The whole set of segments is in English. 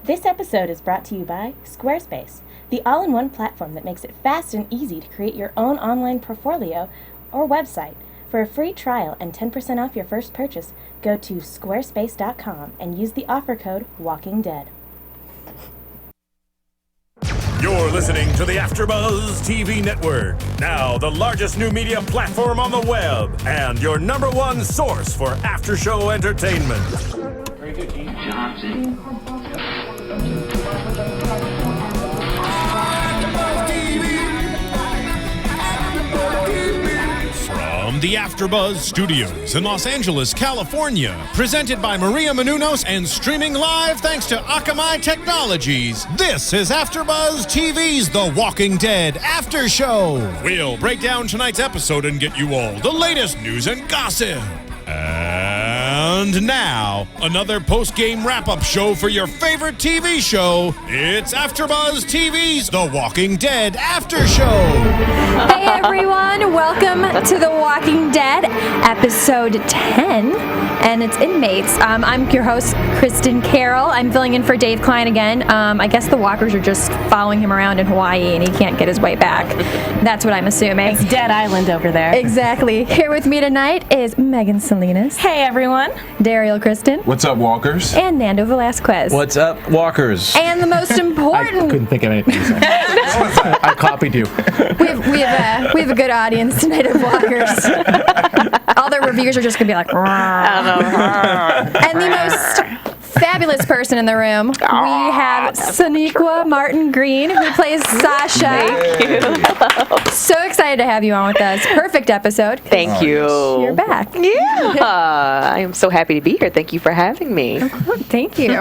This episode is brought to you by Squarespace, the all-in-one platform that makes it fast and easy to create your own online portfolio or website. For a free trial and 10% off your first purchase, go to squarespace.com and use the offer code WalkingDead. You're listening to the AFTERBUZZ TV Network, now the largest new media platform on the web, and your number one source for after-show entertainment. Very good, Gene. Johnson. From the AFTERBUZZ Studios in Los Angeles, California, presented by Maria Menounos and streaming live thanks to Akamai Technologies, this is AFTERBUZZ TV's The Walking Dead After Show. We'll break down tonight's episode and get you all the latest news and gossip. And now, another post-game wrap-up show for your favorite TV show. It's AFTERBUZZ TV's The Walking Dead After Show. Hey everyone, welcome to The Walking Dead, episode 10, and it's Inmates. I'm your host, Kristin Carole. I'm filling in for Dave Klein again. I guess the walkers are just following him around in Hawaii and he can't get his way back. That's what I'm assuming. It's Dead Island over there. Exactly. Here with me tonight is Megan Salinas. Hey everyone. Derrial Christon. What's up, walkers? And Nando Velasquez. What's up, walkers? And the most important... I couldn't think of anything to say. I copied you. We have a good audience tonight of walkers. All their reviews are just going to be like... And the most fabulous person in the room, we have Sonequa Martin-Green, who plays Sasha. Thank you. So excited to have you on with us. Perfect episode. Thank you. You're back. Yeah. I am so happy to be here. Thank you for having me. Thank you.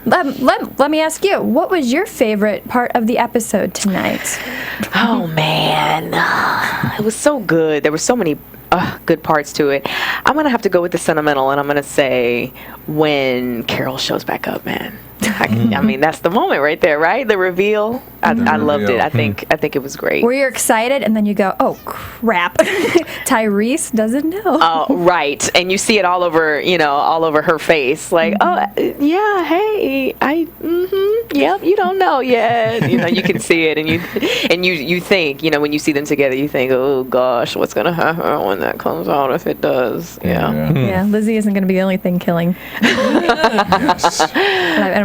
Let me ask you, what was your favorite part of the episode tonight? Oh, man. It was so good. There were so many good parts to it. I'm going to have to go with the sentimental, and I'm going to say when Carol shows back up, man. I mean, that's the moment right there, right? The reveal. I loved it. I think it was great. Were you excited, and then you go, oh, crap. Tyrese doesn't know. Oh, right. And you see it all over, all over her face. Like, oh, yeah, hey, yep, you don't know yet. You can see it, and you think, when you see them together, you think, oh, gosh, what's going to happen when that comes out if it does? Yeah, Lizzie isn't going to be the only thing killing.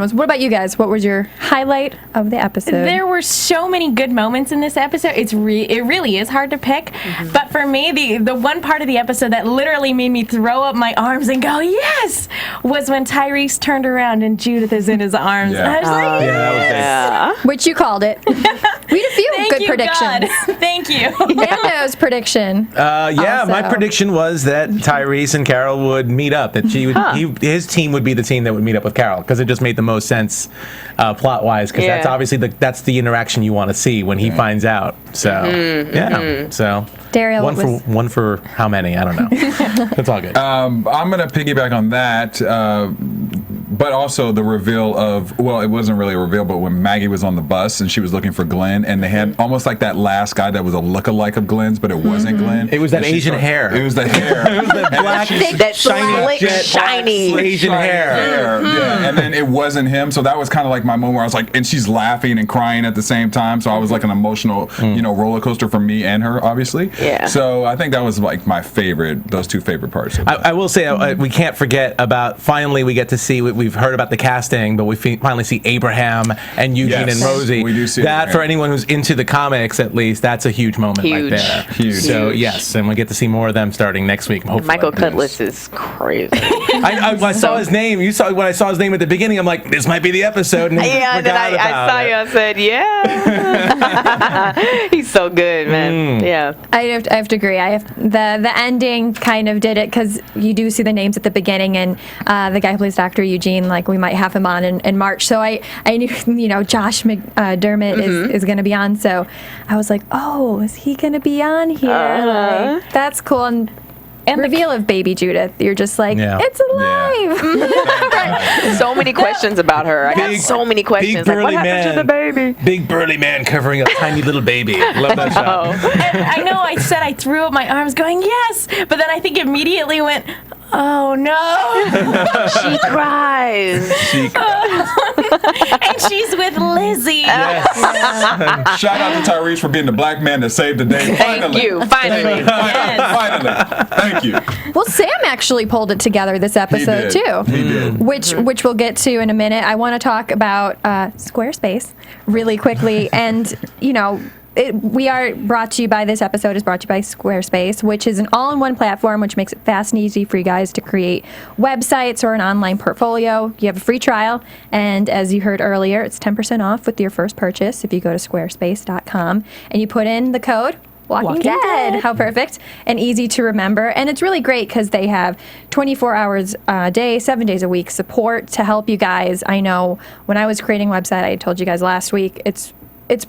Anyways, what about you guys? What was your highlight of the episode? There were so many good moments in this episode. It really is hard to pick. But for me, the one part of the episode that literally made me throw up my arms and go, yes, was when Tyrese turned around and Judith is in his arms. Yeah. I was like, yes. Which you called it. We had a few good predictions. God. Thank you. Nando's prediction. My prediction was that Tyrese and Carol would meet up. That his team would be the team that would meet up with Carol, because it just made the most sense plot-wise. Because that's obviously that's the interaction you want to see when he finds out. So so. Derrial, one for how many? I don't know. That's all good. I'm gonna piggyback on that, but also the reveal of, well, it wasn't really a reveal, but when Maggie was on the bus and she was looking for Glenn, and they had almost like that last guy that was a lookalike of Glenn's, but it wasn't Glenn. It was that Asian hair. It was the hair. It was that black, that shiny Asian hair. Yeah, and then it wasn't him, so that was kind of like my moment where I was like, and she's laughing and crying at the same time, so I was like an emotional, roller coaster for me and her, obviously. Yeah. So I think that was like my favorite, those two favorite parts. I will say we can't forget about, finally we get to see, we've heard about the casting, but we finally see Abraham and Eugene and Rosie. We do see that. Abraham. For anyone who's into the comics, at least, that's a huge moment right there. Huge. So yes, and we get to see more of them starting next week. Hopefully. Michael Cutlass is crazy. I saw his name. When I saw his name at the beginning, I'm like, this might be the episode. And and then I saw you and said, yeah. He's so good, man. Yeah. I have to agree. The ending kind of did it, because you do see the names at the beginning, and the guy who plays Dr. Eugene, like, we might have him on in March. So I knew, Josh McDermott is going to be on. So I was like, oh, is he going to be on here? Like, that's cool. And reveal of baby Judith, you're just like, it's alive. Yeah. So many questions about her. I got so many questions. Like, what happened to the baby? Big burly man covering a tiny little baby. Love that shot. And I know I said I threw up my arms going, yes, but then I think immediately went, Oh no! She cries. And she's with Lizzie. Shout out to Tyrese for being the black man that saved the day. Thank you. Finally. Finally. Thank you. Well, Sam actually pulled it together this episode too. He did. Which we'll get to in a minute. I want to talk about Squarespace really quickly, and we are brought to you by this episode is brought to you by Squarespace, which is an all-in-one platform which makes it fast and easy for you guys to create websites or an online portfolio. You have a free trial, and as you heard earlier, it's 10% off with your first purchase if you go to squarespace.com and you put in the code Walking Dead. How perfect and easy to remember. And it's really great because they have 24 hours a day, 7 days a week support to help you guys. I know when I was creating a website, I told you guys last week, it's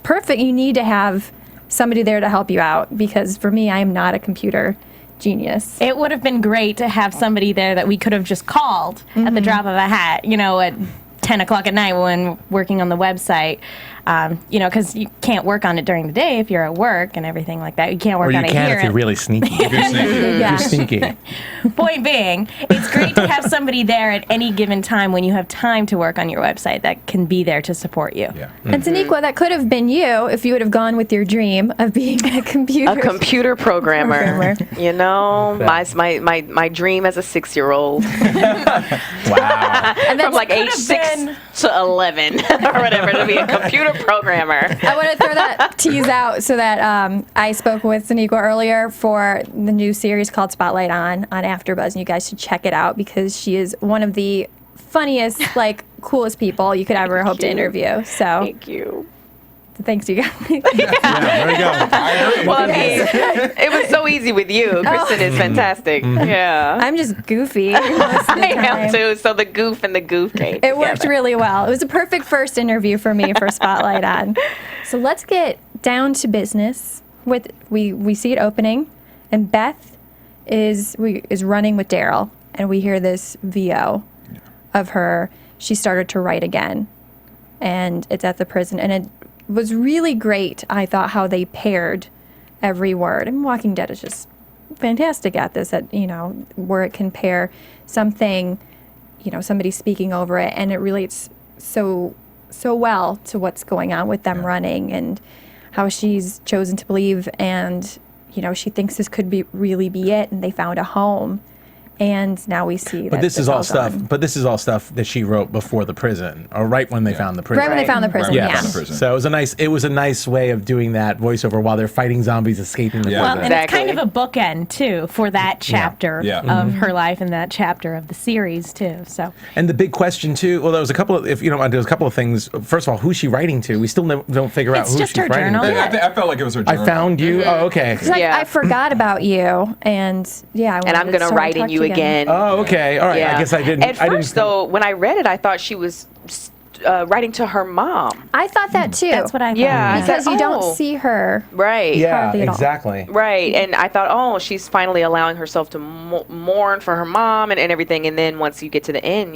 perfect. You need to have somebody there to help you out because for me, I am not a computer genius. It would have been great to have somebody there that we could have just called at the drop of a hat, at 10 o'clock at night when working on the website, because you can't work on it during the day if you're at work and everything like that. You can't work on it here. Or you can if you're really sneaky. You're sneaky. Point being, it's great to have somebody there at any given time when you have time to work on your website that can be there to support you. Yeah. And Sonequa, that could have been you if you would have gone with your dream of being a computer programmer. My dream as a 6-year-old. Wow. And From like age 6 to 11 or whatever to be a computer programmer. I want to throw that tease out so that I spoke with Sonequa earlier for the new series called Spotlight on AfterBuzz, and you guys should check it out because she is one of the funniest, coolest people you could ever hope to interview. So Thank you. Thanks, you guys. Yeah, there you go. I agree. Well, it was so easy with you. Kristin is fantastic. Yeah. I'm just goofy. most of the I am time. too. So the goof and the goof came. It worked really well. It was a perfect first interview for me for Spotlight on. So let's get down to business. We see it opening, and Beth is running with Derrial, and we hear this VO of her. She started to write again, and it's at the prison, and it was really great. I thought how they paired every word. And Walking Dead is just fantastic at this. Where it can pair something, somebody speaking over it, and it relates so well to what's going on with them running and how she's chosen to believe, and she thinks this could really be it, and they found a home. And now we see. But this is all stuff. But this is all stuff that she wrote before the prison, or right when they found the prison. Right when they found the prison. Right when Yeah. they found the prison. So it was a nice way of doing that voiceover while they're fighting zombies escaping the Yeah. Well, prison. and it's kind of a bookend too for that chapter of her life and that chapter of the series too. So. And the big question too. Well, there was a couple of there's a couple of things. First of all, who's she writing to? We still don't figure out It's who just she's her writing journal. to. I felt like it was her journal. I found you. Oh, okay. She's like, I forgot about you, and I And I'm going to write in you again. Oh, okay. All right. Yeah. I guess I didn't. At first, though, when I read it, I thought she was writing to her mom. I thought that too. That's what I thought. Yeah. Because you Oh. don't see her. Right. Yeah, hardly at all. exactly. Right. And I thought, she's finally allowing herself to mourn for her mom and everything. And then once you get to the end,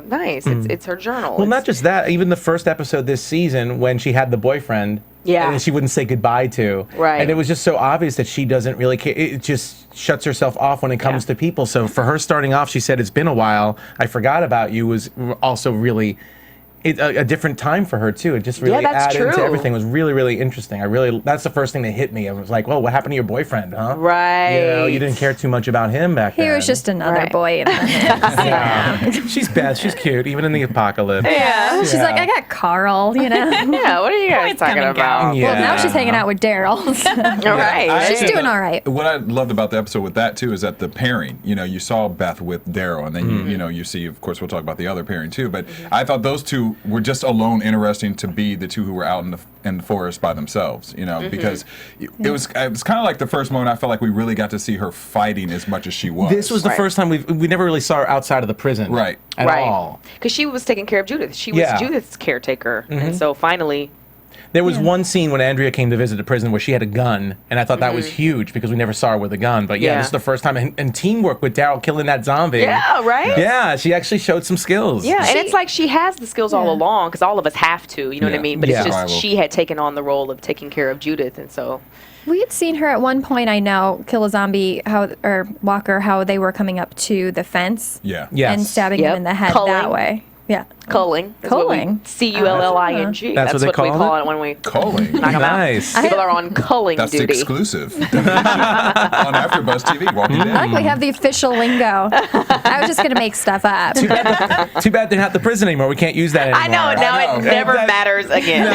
nice. It's her journal. Well, not just that. Even the first episode this season, when she had the boyfriend, and she wouldn't say goodbye to, Right. and it was just so obvious that she doesn't really care. It just shuts herself off when it comes to people. So for her starting off, she said, "It's been a while. I forgot about you." Was also really a different time for her too. It just really that's added to true. everything. It was really, really interesting. That's the first thing that hit me. I was like, "Well, what happened to your boyfriend, huh?" Right. You didn't care too much about him back then. He was just another boy in the mix. She's Beth. She's cute, even in the apocalypse. Yeah. She's like, I got Carl, Yeah. What are you guys talking about? Yeah. Well, now she's hanging out with Derrial. All right. She's doing all right. What I loved about the episode with that too is that the pairing. You saw Beth with Derrial, and then you see. Of course, we'll talk about the other pairing too. But I thought those two were just alone interesting to be the two who were out in the forest by themselves. Because it was kind of like the first moment I felt like we really got to see her fighting as much as she was. This was the first time we never really saw her outside of the prison, Right. At all. Because she was taking care of Judith. She was Yeah. Judith's caretaker. And so finally, There was one scene when Andrea came to visit the prison where she had a gun, and I thought that was huge because we never saw her with a gun. But this is the first time, and teamwork with Derrial killing that zombie. Yeah, right? Yeah, she actually showed some skills. Yeah, and it's like she has the skills all along because all of us have to, you know what I mean? But it's just she had taken on the role of taking care of Judith, and so... We had seen her at one point, I know, kill a zombie, or Walker, how they were coming up to the fence. Yeah. Yes. And stabbing him in the head that way. Yeah. Culling. Culling. Culling. That's what we call it when we Culling. Nice. People are on culling That's duty. exclusive. On AfterBuzz TV, Walking Dead. I like we have the official lingo. I was just going to make stuff up. Too bad they're not the prison anymore. We can't use that anymore. I know. Now it never matters again.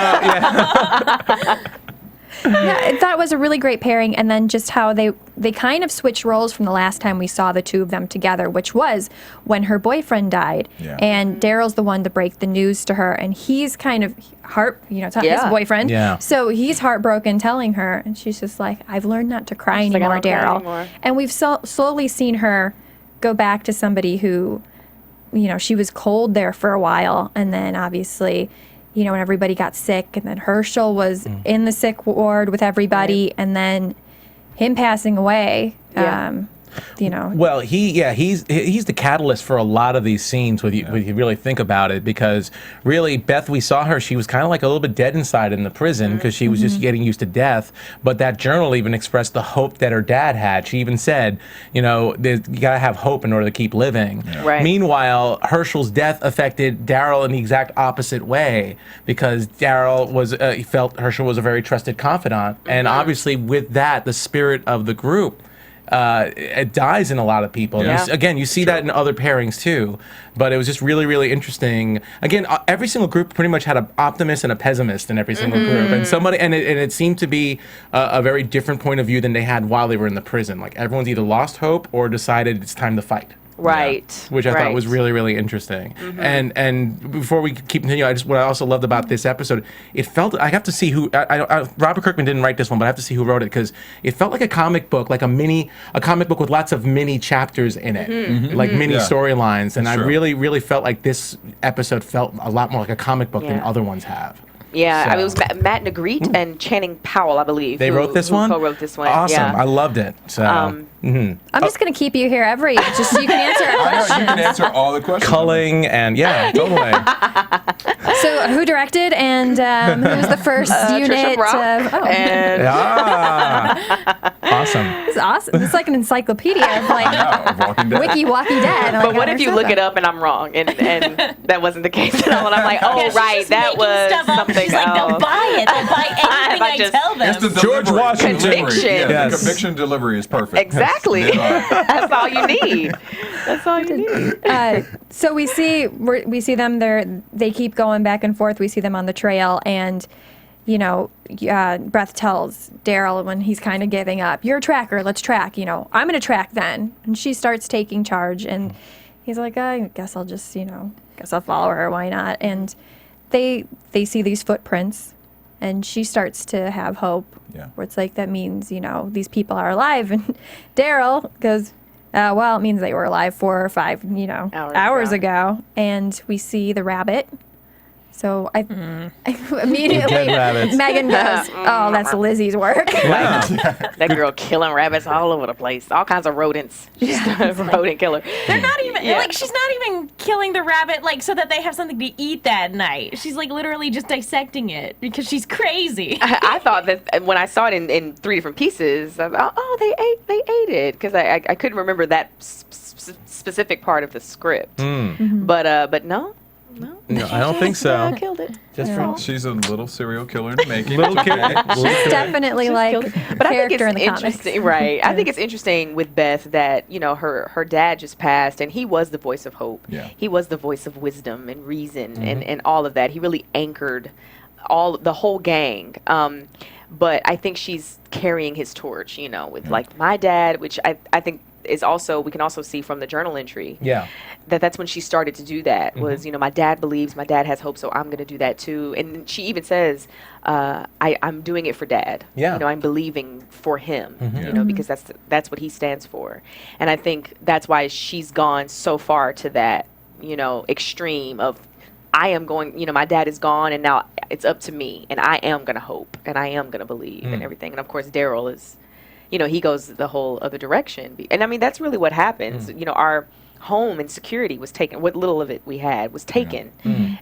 Yeah, I thought it was a really great pairing, and then just how they kind of switched roles from the last time we saw the two of them together, which was when her boyfriend died, and Daryl's the one to break the news to her, and he's kind of it's not his boyfriend, so he's heartbroken telling her, and she's just like, I've learned not to cry anymore, Derrial. And we've slowly seen her go back to somebody who, she was cold there for a while, and then obviously... when everybody got sick, and then Herschel was in the sick ward with everybody, and then him passing away. Well, he's the catalyst for a lot of these scenes when you really think about it, because really Beth, we saw her, she was kind of like a little bit dead inside in the prison because she was just getting used to death. But that journal even expressed the hope that her dad had. She even said, you gotta have hope in order to keep living. Right. Meanwhile, Herschel's death affected Derrial in the exact opposite way, because Derrial he felt Herschel was a very trusted confidant, and obviously with that, the spirit of the group it dies in a lot of people. You see that in other pairings too. But it was just really, really interesting. Again, every single group pretty much had an optimist and a pessimist in every single group, and it seemed to be a very different point of view than they had while they were in the prison. Like everyone's either lost hope or decided it's time to fight. Right. Which I thought was really, really interesting. And before we keep continuing, what I also loved about this episode, it felt, I have to see who, Robert Kirkman didn't write this one, but I have to see who wrote it, because it felt like a comic book, like a comic book with lots of mini chapters in it, like mini storylines. And I really, really felt like this episode felt a lot more like a comic book than other ones have. Yeah, it was Matt Negrete and Channing Powell, I believe. They wrote this one? Co-wrote this one. Awesome. Yeah. I loved it. So, I'm just going to keep you here just so you can answer our questions. You can answer all the questions. Culling and totally. So who directed, and who was the first unit? Awesome. This is awesome. It's like an encyclopedia of Walking Dead. Walking Dead. But what if you look it up and I'm wrong, and that wasn't the case at all, and I'm like, that was something She's like, they'll buy it. They'll buy anything I tell them. It's the George delivery. Washington. Conviction. The conviction delivery is perfect. Exactly. That's all you need. That's all you need. So we see them there. They keep going back and forth. We see them on the trail, and Beth tells Derrial when he's kind of giving up, "You're a tracker. Let's track. I'm going to track then." And she starts taking charge, and he's like, "I guess I'll just guess I'll follow her. Why not?" And they see these footprints, and she starts to have hope. Yeah. Where it's like, that means these people are alive, and Derrial goes, "Well, it means they were alive 4 or 5 hours ago." And we see the rabbit. So I immediately Megan goes, "Oh, that's Lizzie's work." That girl killing rabbits all over the place. All kinds of rodents. She's a rodent killer. They're not even she's not even killing the rabbit so that they have something to eat that night. She's literally just dissecting it because she's crazy. I thought that when I saw it in 3 different pieces, I thought, they ate it, because I couldn't remember that specific part of the script. But no. No, I don't think so. I killed it. She's a little serial killer in the making. Little kid. She's definitely but I think it's in the interesting, right? I think it's interesting with Beth that her dad just passed, and he was the voice of hope. Yeah. He was the voice of wisdom and reason and all of that. He really anchored the whole gang. But I think she's carrying his torch, with my dad, which I think is also, we can also see from the journal entry. Yeah. That's when she started to do that, was, my dad believes, my dad has hope, so I'm going to do that too. And she even says, I'm doing it for Dad. Yeah. I'm believing for him, because that's what he stands for. And I think that's why she's gone so far to that, extreme of, I am going, my dad is gone, and now it's up to me, and I am going to hope, and I am going to believe, and everything. And of course, Derrial is, he goes the whole other direction. And I mean, that's really what happens. Our home and security was taken. What little of it we had was taken.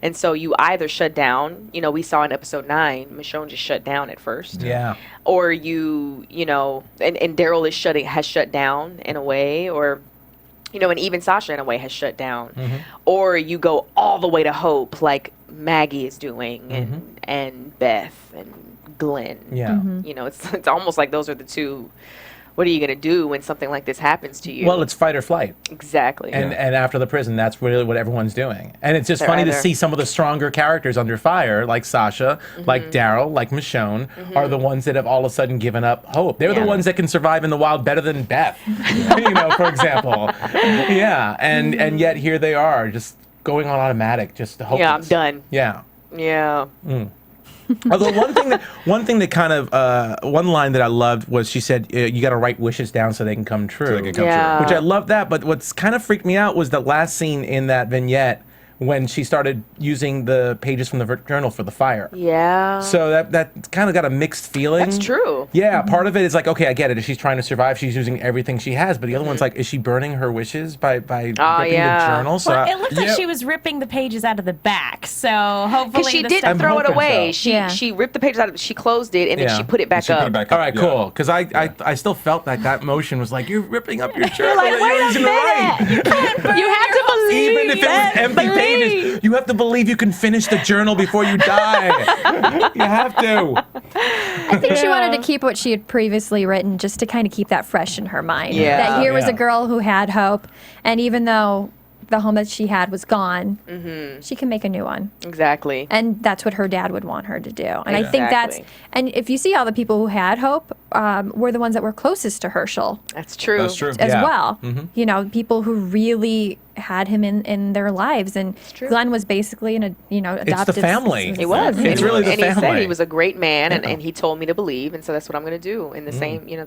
And so you either shut down, we saw in episode 9, Michonne just shut down at first. Yeah. Or and Derrial has shut down in a way, or, and even Sasha in a way has shut down. Or you go all the way to hope, like Maggie is doing, and Beth and Glenn. Yeah. It's almost like those are the two. What are you going to do when something like this happens to you? Well, it's fight or flight. Exactly. And after the prison, that's really what everyone's doing. And it's just funny to see some of the stronger characters under fire, like Sasha, like Derrial, like Michonne, are the ones that have all of a sudden given up hope. They're the ones that can survive in the wild better than Beth, for example. Yeah, and yet here they are, just going on automatic, just hopeless. Yeah, I'm done. Yeah. Yeah. Although one line that I loved was she said, you got to write wishes down so they can come true. So they can come Yeah. true. Which I love that, but what's kind of freaked me out was the last scene in that vignette when she started using the pages from the journal for the fire. Yeah. So that kind of got a mixed feeling. That's true. Yeah, part of it is like, okay, I get it. If she's trying to survive, she's using everything she has. But the other one's like, is she burning her wishes by ripping the journal? So Well, it looked like she was ripping the pages out of the back. So hopefully, Because she didn't throw it hoping away. so. She ripped the pages out. She closed it and then she put it back up. All right, cool. Because I still felt like that motion was like, you're ripping up your journal. Like, wait a minute. You have to believe. Even if it was empty pages, you have to believe you can finish the journal before you die. You have to. I think she wanted to keep what she had previously written just to kind of keep that fresh in her mind. Yeah. That here was Yeah. a girl who had hope, and even though the home that she had was gone, she can make a new one. Exactly. And that's what her dad would want her to do. And I think that's, Exactly. and if you see all the people who had hope, were the ones that were closest to Herschel That's true. That's true. as Yeah. well. People who really had him in their lives. And Glenn was basically an adopted. It's the family. It was. It's really the and he said family. he was a great man, and he told me to believe, and so that's what I'm going to do. And the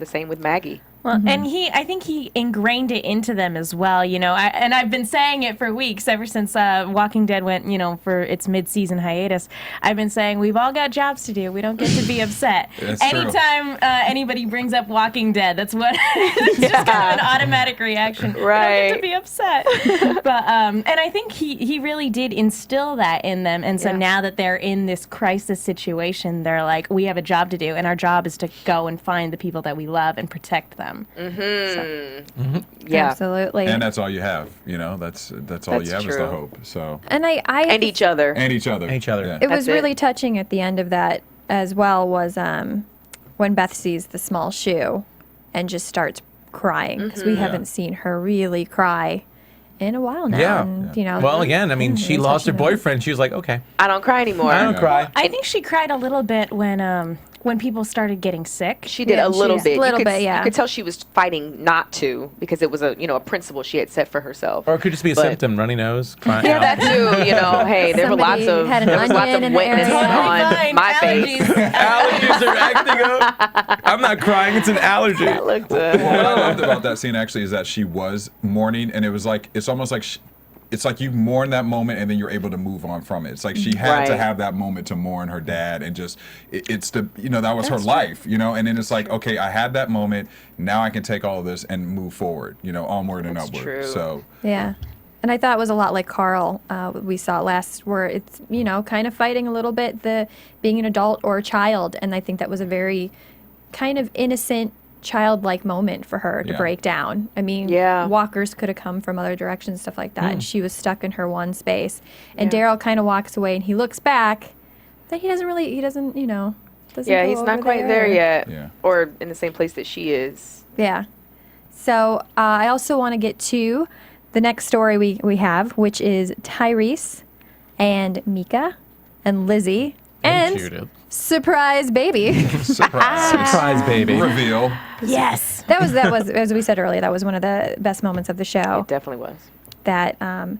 same with Maggie. Well, and I think he ingrained it into them as well. And I've been saying it for weeks ever since Walking Dead went, for its mid-season hiatus. I've been saying we've all got jobs to do. We don't get to be upset. That's true. Anytime anybody brings up Walking Dead, that's what it's just kind of an automatic reaction. We don't get to be upset. But and I think he really did instill that in them. And so now that they're in this crisis situation, they're like, we have a job to do, and our job is to go and find the people that we love and protect them. Yeah. Absolutely. And that's all you have. That's all you have is the true. hope. So And And each other. and each other. Yeah. It was That's it. really touching at the end of that as well was when Beth sees the small shoe and just starts crying because we haven't seen her really cry in a while now. Yeah. And, Well, again, I mean, she really lost her touching that. boyfriend. She was like, okay, I don't cry anymore. I don't cry. I think she cried a little bit when people started getting sick. She did Yeah, a little she- bit. little you could, bit, yeah. You could tell she was fighting not to because it was a principle she had set for herself. Or it could just be a But- symptom, runny nose, crying. Yeah, that too. Hey, there were lots Somebody of had an lots onion of in the wetness area. on Fine, my face. allergies. Allergies are acting up. I'm not crying. It's an allergy. That looked, What I loved about that scene actually is that she was mourning, and it was like it's almost like it's like you mourn that moment and then you're able to move on from it. It's like she had to Right. have that moment to mourn her dad, and just it's the that was her life, and then it's like, okay, I had that moment, now I can take all of this and move forward, onward and That's upward. true. So Yeah. And I thought it was a lot like Carl we saw last, where it's, kind of fighting a little bit the being an adult or a child. And I think that was a very kind of innocent, childlike moment for her to Yeah. break down. I mean, Yeah. walkers could have come from other directions, stuff like that. And she was stuck in her one space. And Yeah. Derrial kind of walks away and he looks back, but he doesn't, doesn't yeah, go he's not over quite there yet. Yeah. Or in the same place that she is. Yeah. So I also want to get to the next story we have, which is Tyrese and Mika and Lizzie and Judith. surprise baby. Surprise, baby. reveal. Yes. that was as we said earlier. That was one of the best moments of the show. It definitely was. That and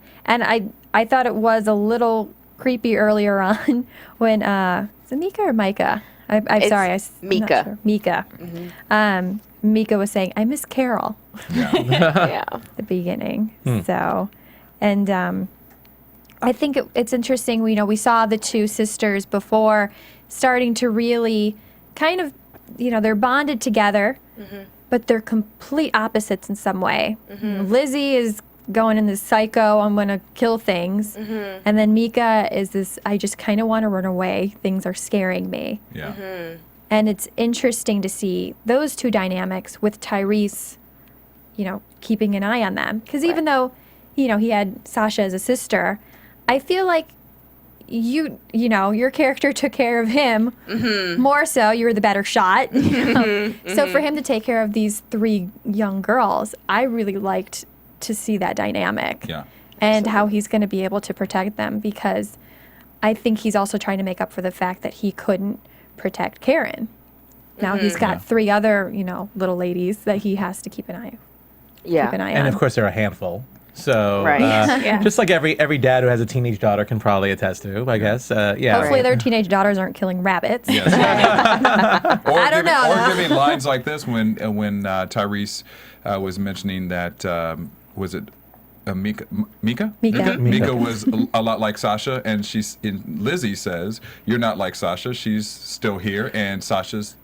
I thought it was a little creepy earlier on when is it Mika or Micah? I'm It's sorry, I'm not Mika. sure. Mika. Mika was saying, "I miss Carol." Yeah. The beginning. So, and I think it's interesting. We saw the two sisters before starting to really kind of, they're bonded together, but they're complete opposites in some way. Lizzie is going in this psycho, I'm going to kill things. And then Mika is this, I just kind of want to run away. Things are scaring me. Yeah. And it's interesting to see those two dynamics with Tyrese, keeping an eye on them. Because even though, he had Sasha as a sister, I feel like your character took care of him more so. You were the better shot. So for him to take care of these three young girls, I really liked to see that dynamic. Yeah. And how he's going to be able to protect them, because I think he's also trying to make up for the fact that he couldn't protect Karen. Now he's got three other, little ladies that he has to keep an eye on. And of course, they're a handful. So, Right. just like every dad who has a teenage daughter can probably attest to, I guess. Hopefully their teenage daughters aren't killing rabbits. Yes. I don't know. Or giving lines like this when Tyrese was mentioning that, was it Mika? Mika was a lot like Sasha, and Lizzie says, "You're not like Sasha. She's still here, and Sasha's."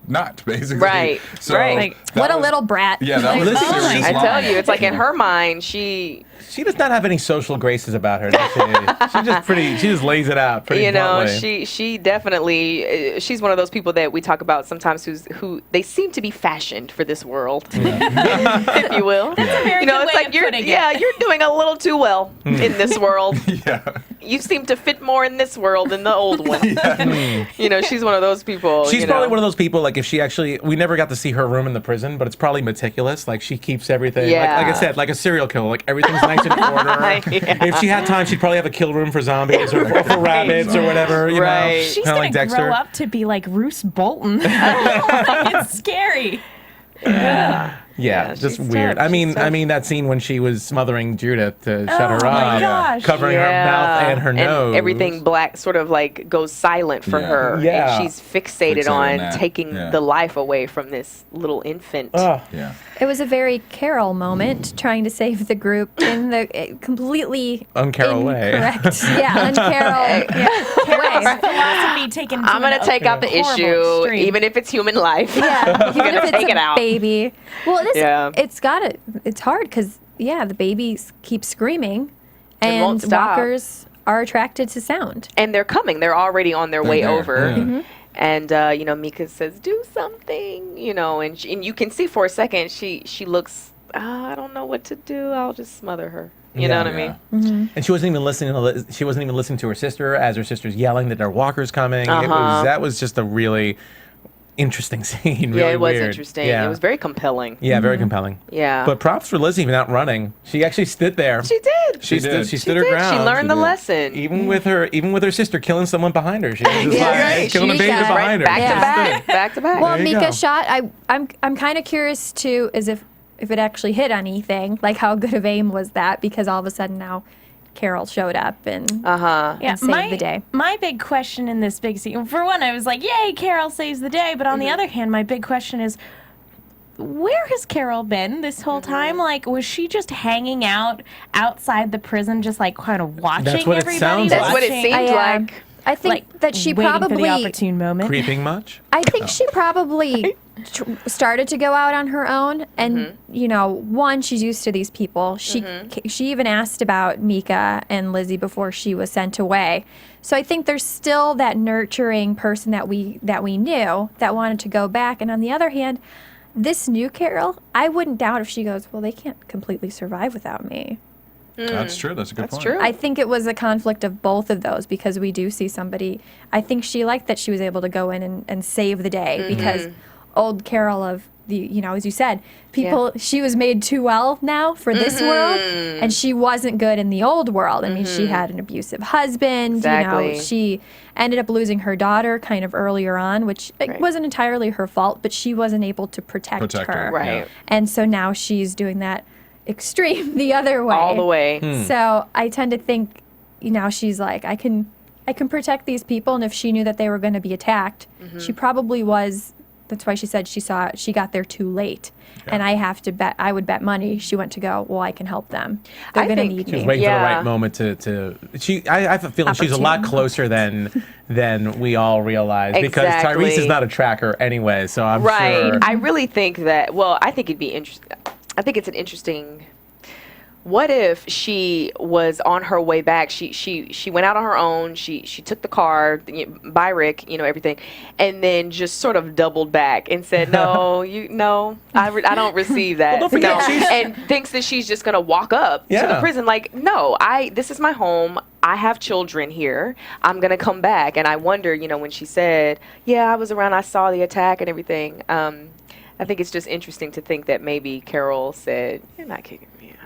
Not basically. Right. So right. What a little brat. Yeah, that was a serious I line. tell you, it's like in her mind, she does not have any social graces about her, does she? She just lays it out pretty bluntly. she definitely, she's one of those people that we talk about sometimes who they seem to be fashioned for this world, if you will. That's a very good it's way like of you're putting it. you're doing a little too well in this world. Yeah. You seem to fit more in this world than the old one. She's one of those people. She's probably one of those people, like, if she actually, we never got to see her room in the prison, but it's probably meticulous. Like, she keeps everything, like I said, like a serial killer. Like, everything's nice in order. If she had time, she'd probably have a kill room for zombies or for rabbits or whatever, you know. She's Kinda going like to Dexter. grow up to be like Roose Bolton. It's scary. Yeah, just she's weird. tough. I mean, She's tough. that scene when she was smothering Judith to shut her my up, gosh. covering her mouth and her nose. Everything black sort of like goes silent for her. Yeah. And she's fixated on that. taking Yeah. the life away from this little infant. Yeah. It was a very Carol moment, trying to save the group in the completely Un-Carol way. incorrect, un-Carol way. Philosophy taken to I'm going an to take out the horrible issue, extreme. even if it's human life. Yeah, even gonna if it's take it a out. baby. Well, it is. Yeah. It's hard because the babies keep screaming, And won't and stop. walkers are attracted to sound. And they're coming. They're already on their way there, over. yeah. And, Mika says, do something, and you can see for a second she looks, I don't know what to do. I'll just smother her. You know what I mean? And she wasn't even listening. She wasn't even listening to her sister as her sister's yelling that their walker's coming. That was just a really interesting scene. Really It was weird. interesting. Yeah. It was very compelling. Yeah, very compelling. Yeah. But props for Lizzie even out running. She actually stood there. She did. She did. stood her did. ground. She learned the lesson. Even with her sister killing someone behind her. She was just Yeah, like right. killing a She baby got behind her. Back She to just back. stood. Back to back. Well, There you Mika go. shot. I'm kind of curious too, is if it actually hit anything. Like how good of aim was that? Because all of a sudden now, Carol showed up and Yeah, saved the day. My big question in this big scene, for one, I was like, yay, Carol saves the day. But on the other hand, my big question is, where has Carol been this whole time? Like, was she just hanging out outside the prison, just like kind of watching That's what it everybody? sounds That's like. what it watching- seemed like. I think that she waiting for probably the opportune moment. Creeping much? I think she probably started to go out on her own, and one, she's used to these people. She even asked about Mika and Lizzie before she was sent away. So I think there's still that nurturing person that we knew that wanted to go back. And on the other hand, this new Carol, I wouldn't doubt if she goes, well, they can't completely survive without me. That's true. That's a good point. true. I think it was a conflict of both of those, because we do see somebody. I think she liked that she was able to go in and save the day, because old Carol of the, as you said, people, she was made too well now for this world, and she wasn't good in the old world. I mean, she had an abusive husband, Exactly. she ended up losing her daughter kind of earlier on, which it wasn't entirely her fault, but she wasn't able to protect her. Right. Yeah. And so now she's doing that extreme the other way. All the way. So I tend to think, she's like, I can protect these people, and if she knew that they were going to be attacked, she probably was That's why she said she got there too late, and I would bet money she went to go. Well, I can help them. They're gonna need She was me. waiting for the right moment to. I have a feeling she's a lot closer than we all realize because Tyrese is not a tracker anyway. So I'm sure. I really think that. Well, I think it'd be interesting. I think it's an interesting. What if she was on her way back? She went out on her own. She took the car by Rick, everything, and then just sort of doubled back and said, "No, I don't receive that." Well, don't forget, and thinks that she's just gonna walk up to the prison like, "No, this is my home. I have children here. I'm gonna come back." And I wonder, when she said, "Yeah, I was around. I saw the attack and everything." I think it's just interesting to think that maybe Carole said, "You're not kicking me out.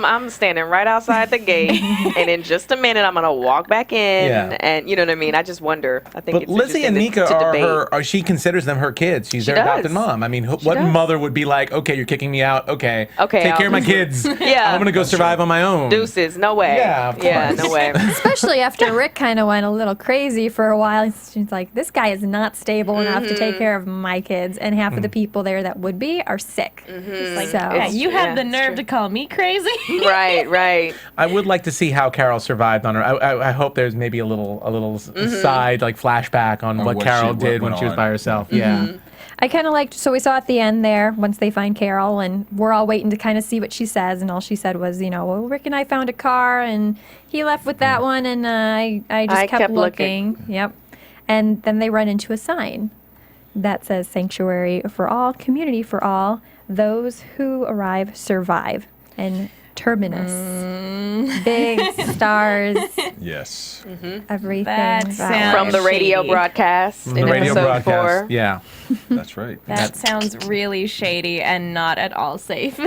I'm standing right outside the gate, and in just a minute, I'm gonna walk back in." And you know what I mean? I just wonder. I think. But it's Lizzie and Nika she considers them her kids. She's their adopted mom. I mean, what mother would be like, "Okay, you're kicking me out. Okay, take care of my kids. I'm gonna go survive on my own." Deuces, no way. Yeah, no way. Especially after Rick kind of went a little crazy for a while. She's like, "This guy is not stable enough to take care of my kids, and half of the people there that would be are sick." You have the nerve to call me crazy. Right. I would like to see how Carole survived on her. I hope there's maybe a little side like flashback on what Carole did when she was by herself. Yeah. I kind of liked, so we saw at the end there, once they find Carole, and we're all waiting to kind of see what she says, and all she said was, well, Rick and I found a car, and he left with that one, and I just kept looking. Yep. And then they run into a sign that says sanctuary for all, community for all, those who arrive survive. And Terminus. Big stars. Yes. Everything. That sounds from the radio broadcast in episode 4. Yeah. That's right. That sounds really shady and not at all safe.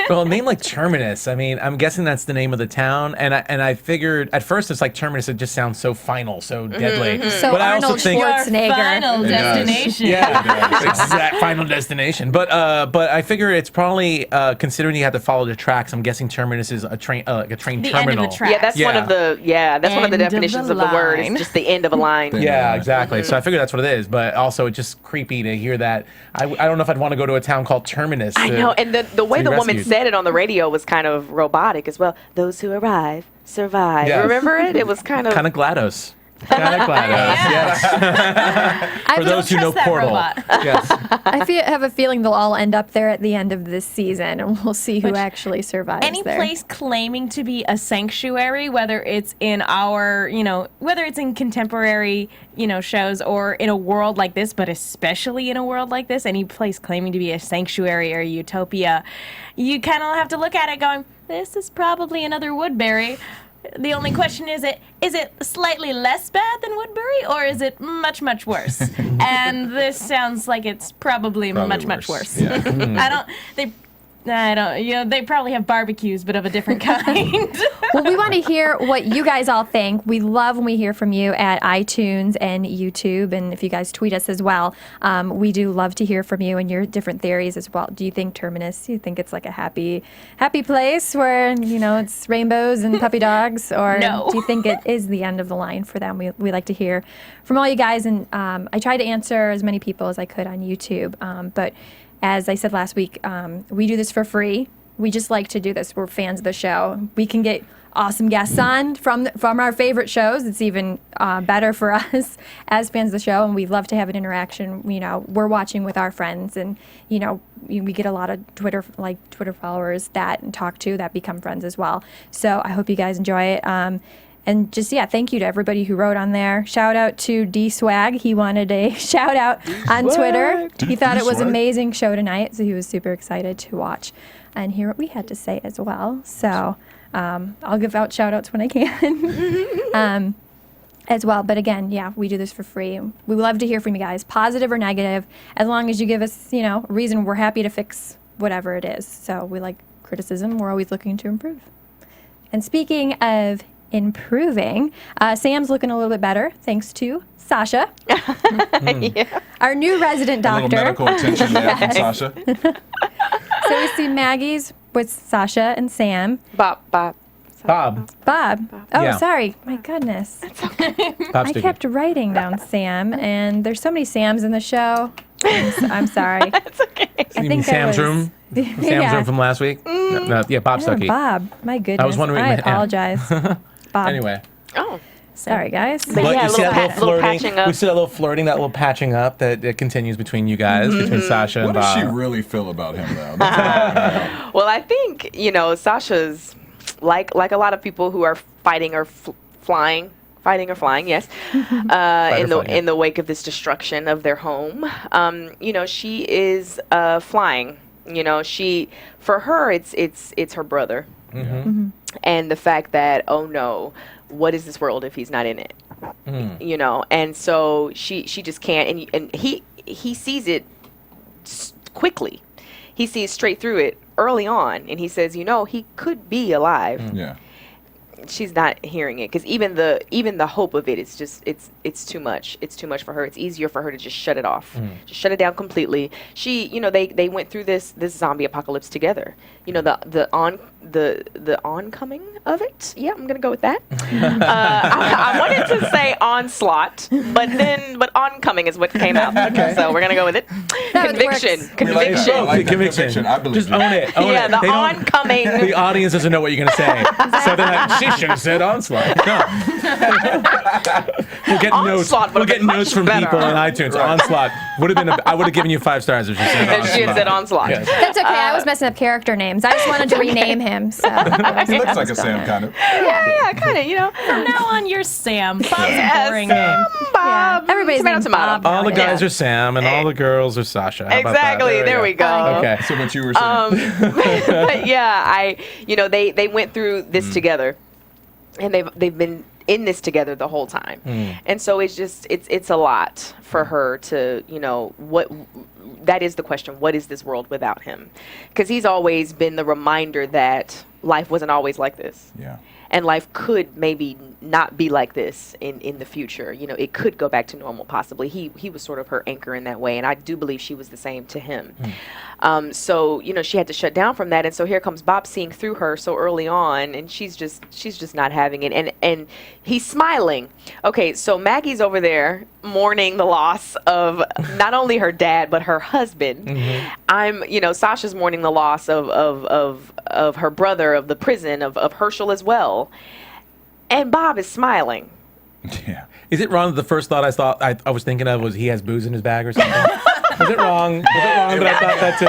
Well, a name like Terminus, I mean, I'm guessing that's the name of the town, and I figured at first it's like Terminus, it just sounds so final, so deadly. So but Arnold I also think Schwarzenegger. Final destination. yeah, exact final destination. But I figure it's probably considering you have to follow the tracks. I'm guessing Terminus is a train, like a train The terminal. end of the track. Yeah, that's one of the definitions of the word. It's just the end of a line. Yeah, exactly. So I figure that's what it is. But also, it's just creepy to hear that. I don't know if I'd want to go to a town called Terminus. I know, and the way the woman said it on the radio was kind of robotic as well. Those who arrive survive. Yes. Remember it? It was kind of GLaDOS. Kind of GLaDOS. Yes. For those who know Portal. Yes. I have a feeling they'll all end up there at the end of this season, and we'll see who actually survives Any there. place claiming to be a sanctuary, whether it's in our, whether it's in contemporary, shows or in a world like this, but especially in a world like this, any place claiming to be a sanctuary or a utopia, you kind of have to look at it going, this is probably another Woodbury. The only question is it slightly less bad than Woodbury, or is it much, much worse? And this sounds like it's probably much, much worse. Yeah. They probably have barbecues, but of a different kind. Well, we want to hear what you guys all think. We love when we hear from you at iTunes and YouTube, and if you guys tweet us as well. We do love to hear from you and your different theories as well. Do you think Terminus, do you think it's like a happy place where, it's rainbows and puppy dogs? Or No. do you think it is the end of the line for them? We like to hear from all you guys, and I tried to answer as many people as I could on YouTube, but as I said last week, we do this for free. We just like to do this. We're fans of the show. We can get awesome guests on from our favorite shows. It's even better for us as fans of the show, and we love to have an interaction. We're watching with our friends, and we get a lot of Twitter followers that talk to that become friends as well. So I hope you guys enjoy it. And just, thank you to everybody who wrote on there. Shout out to D-Swag. He wanted a shout out on Twitter. He thought it was an amazing show tonight, so he was super excited to watch and hear what we had to say as well. So I'll give out shout outs when I can as well. But again, we do this for free. We love to hear from you guys, positive or negative, as long as you give us, a reason. We're happy to fix whatever it is. So we like criticism. We're always looking to improve. And speaking of improving, Sam's looking a little bit better thanks to Sasha, our new resident doctor. A little medical attention there from Sasha. So we see Maggie's with Sasha and Sam. Bop, bop. Bob. Bob. Oh, Yeah. sorry. My goodness. Bob's I kept writing down Sam, and there's so many Sams in the show. I'm sorry. It's okay. I You mean Sam's room? Sam's room from last week? No, yeah, Bob Stuckey. Bob. My goodness. I was wondering. I yeah. apologize. Bob. Anyway. Oh. Sorry, guys. But yeah, you see that little little flirting? patching up. We see that little flirting, that little patching up that continues between you guys, between Sasha and What does Bob. she really feel about him, though? That's what I wanna know. Well, I think, Sasha's like a lot of people who are fighting or flying, yes, in the wake of this destruction of their home. She is flying. For her, it's her brother, and the fact that, oh no, what is this world if he's not in it? And so she just can't, and he sees it quickly. He sees straight through it early on, and he says, he could be alive. Yeah. She's not hearing it because even the hope of it is just it's too much. It's too much for her. It's easier for her to just shut it off, just shut it down completely. She, they went through this zombie apocalypse together. The oncoming of it. Yeah, I'm gonna go with that. I wanted to say onslaught, but oncoming is what came out. Okay. So we're gonna go with it. Conviction. Conviction. I like that. Conviction. I believe Just you. own it. Yeah, the oncoming. The audience doesn't know what you're going to say. So they're like, she should have said onslaught. No. We'll get notes. Onslaught We'll would've get been notes much from better. people on iTunes. Onslaught would have been. I would have given you 5 stars if she said onslaught. If she had said onslaught. Yes. That's okay. I was messing up character names. I just wanted to rename him. So He looks like a Sam, kind of. Yeah, kind of. From now on, you're Sam. Bob's Yes, a boring name. Bob. Everybody's tomato, named tomato. Bob. All the guys Yeah. are Sam and all the girls are Sasha. How about that? Exactly. There we go. Okay. So what you were saying. But yeah, they went through this together, and they've been in this together the whole time, and so it's a lot for her to what. That is the question. What is this world without him? Because he's always been the reminder that life wasn't always like this. Yeah. And life could maybe not be like this in the future. It could go back to normal possibly. He was sort of her anchor in that way, and I do believe she was the same to him. So she had to shut down from that, and so here comes Bob seeing through her so early on, and she's just not having it, and he's smiling. Okay, so Maggie's over there mourning the loss of not only her dad but her husband. Sasha's mourning the loss of her brother, of the prison, of Herschel as well. And Bob is smiling. Yeah. Is it wrong that the first thought I was thinking of was he has booze in his bag or something? Was it wrong? That I thought that too?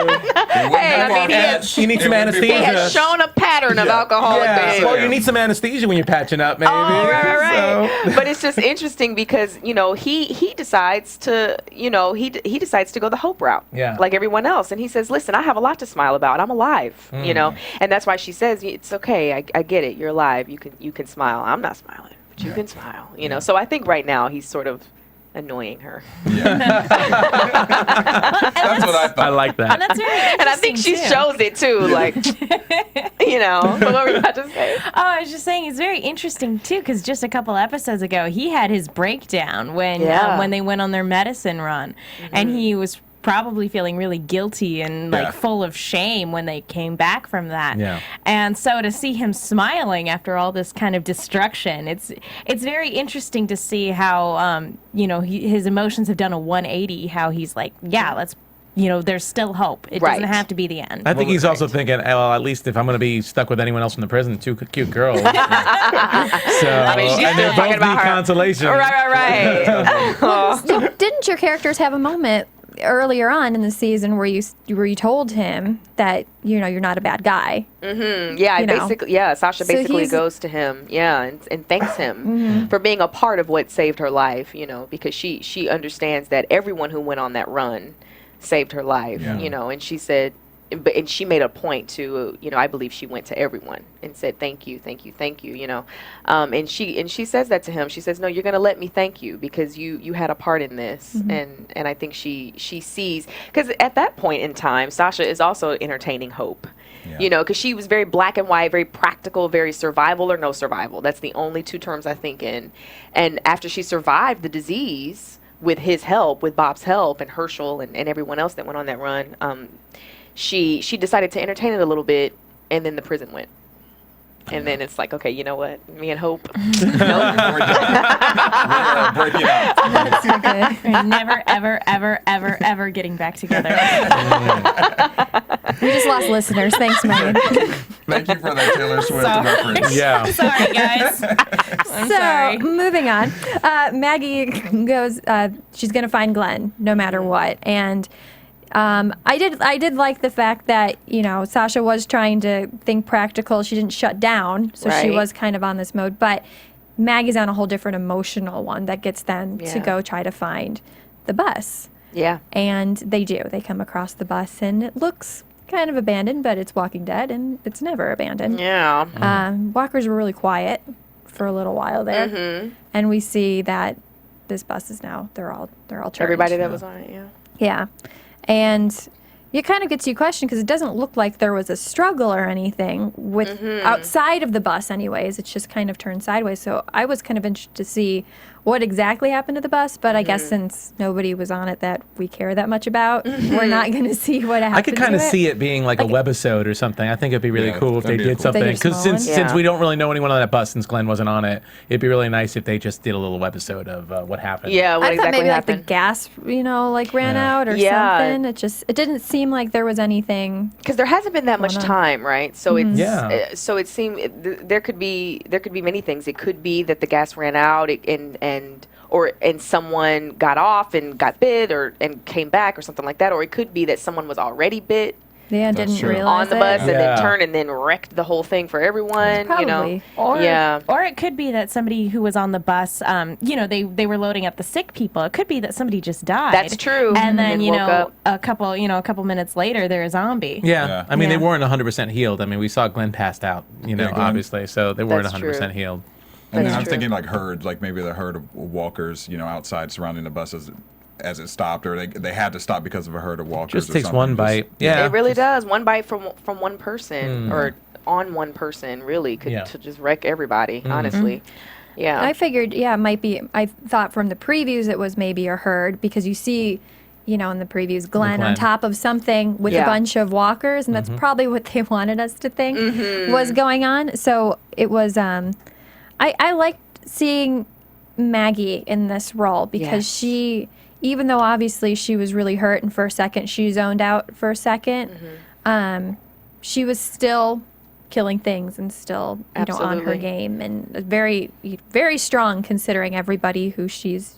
Hey, I mean, You need some he anesthesia. has shown a pattern of alcoholic behavior. Well, you need some anesthesia when you're patching up, maybe. Oh, right. So. But it's just interesting because he decides to he decides to go the hope route, like everyone else, and he says, "Listen, I have a lot to smile about. I'm alive, and that's why she says, "It's okay. I get it. You're alive. You can smile. I'm not smiling, but you can smile." So I think right now he's sort of annoying her. Yeah. That's what I thought. I like that. And that's very interesting, And I think she too. shows it too, like, So what were you about to say? Oh, I was just saying it's very interesting too, because just a couple episodes ago he had his breakdown when they went on their medicine run, and he was probably feeling really guilty and full of shame when they came back from that. Yeah. And so to see him smiling after all this kind of destruction, it's very interesting to see how his emotions have done a 180. How he's like, let's. There's still hope. It doesn't have to be the end. I think he's also thinking, well, at least if I'm going to be stuck with anyone else in the prison, 2 cute girls. So, I mean, she's and still they'll talking both about be her. consolation. Right. Didn't your characters have a moment earlier on in the season where you told him that you're not a bad guy? Yeah, Sasha So basically he's- goes to him, and thanks him for being a part of what saved her life. Because she understands that everyone who went on that run saved her life. And she said, and she made a point to, I believe she went to everyone and said, thank you. And she says that to him. She says, no, you're going to let me thank you because you had a part in this. And I think she sees, because at that point in time, Sasha is also entertaining hope. Because she was very black and white, very practical, very survival or no survival. That's the only 2 terms I think in. And after she survived the disease with his help, with Bob's help, and Herschel and everyone else that went on that run, she decided to entertain it a little bit, and then the prison went. And then it's like, okay, you know what? Me and Hope. We're breaking up. That's so good. We're never, ever, ever, ever, ever getting back together. We just lost listeners. Thanks, Megan. Thank you for that Taylor Swift Sorry. reference. Yeah. Sorry, guys. I'm sorry. Moving on. Maggie goes, she's going to find Glenn no matter what. And I did like the fact that, Sasha was trying to think practical. She didn't shut down, so she Right. was kind of on this mode. But Maggie's on a whole different emotional one that gets them to go try to find the bus. Yeah. And they do. They come across the bus, and it looks kind of abandoned, but it's Walking Dead, and it's never abandoned. Yeah. Walkers were really quiet for a little while there, and we see that this bus is now they're all turned. Everybody that was on it, yeah. Yeah, and it kind of gets you questioned because it doesn't look like there was a struggle or anything with outside of the bus. Anyways, it's just kind of turned sideways. So I was kind of interested to see what exactly happened to the bus, but I guess since nobody was on it that we care that much about, we're not going to see what happened. I could kind of to it. see it being like a webisode or something. I think it'd be really Yeah, cool if they that'd be did cool. something. They did a Because small since one? we don't really know anyone on that bus, since Glenn wasn't on it, it'd be really nice if they just did a little webisode of what happened. Yeah, what I thought exactly maybe happened. like the gas, ran out or Yeah. something. It didn't seem like there was anything. Because there hasn't been that much on. time, right? So it's Yeah. so it seemed there could be many things. It could be that the gas ran out and someone got off and got bit and came back or something like that, or it could be that someone was already bit Yeah, didn't true. realize on the it. bus and then Yeah. turned and then wrecked the whole thing for everyone. Probably. Or, Yeah. or it could be that somebody who was on the bus, they were loading up the sick people. It could be that somebody just died. That's true. And then, And woke up. a couple minutes later, they're a zombie. Yeah. Yeah. I mean, they Yeah. weren't 100% healed. I mean, we saw Glenn passed out, Glenn. obviously, so they weren't That's 100% true. healed. And then That's I'm true. thinking like herds, like maybe the herd of walkers, outside surrounding the bus as it stopped, or they had to stop because of a herd of walkers. Just or takes something. one bite. Yeah. It really does. One bite from one person or on one person really could Yeah. to just wreck everybody. Honestly, yeah. I figured, it might be. I thought from the previews it was maybe a herd because you see, in the previews, Glenn on Glenn. top of something with a Yeah. bunch of walkers, and that's probably what they wanted us to think was going on. So it was. I liked seeing Maggie in this role because Yes. she, even though obviously she was really hurt, and for a second she zoned out for a second, she was still killing things and still on her Absolutely. game and very very strong considering everybody who she's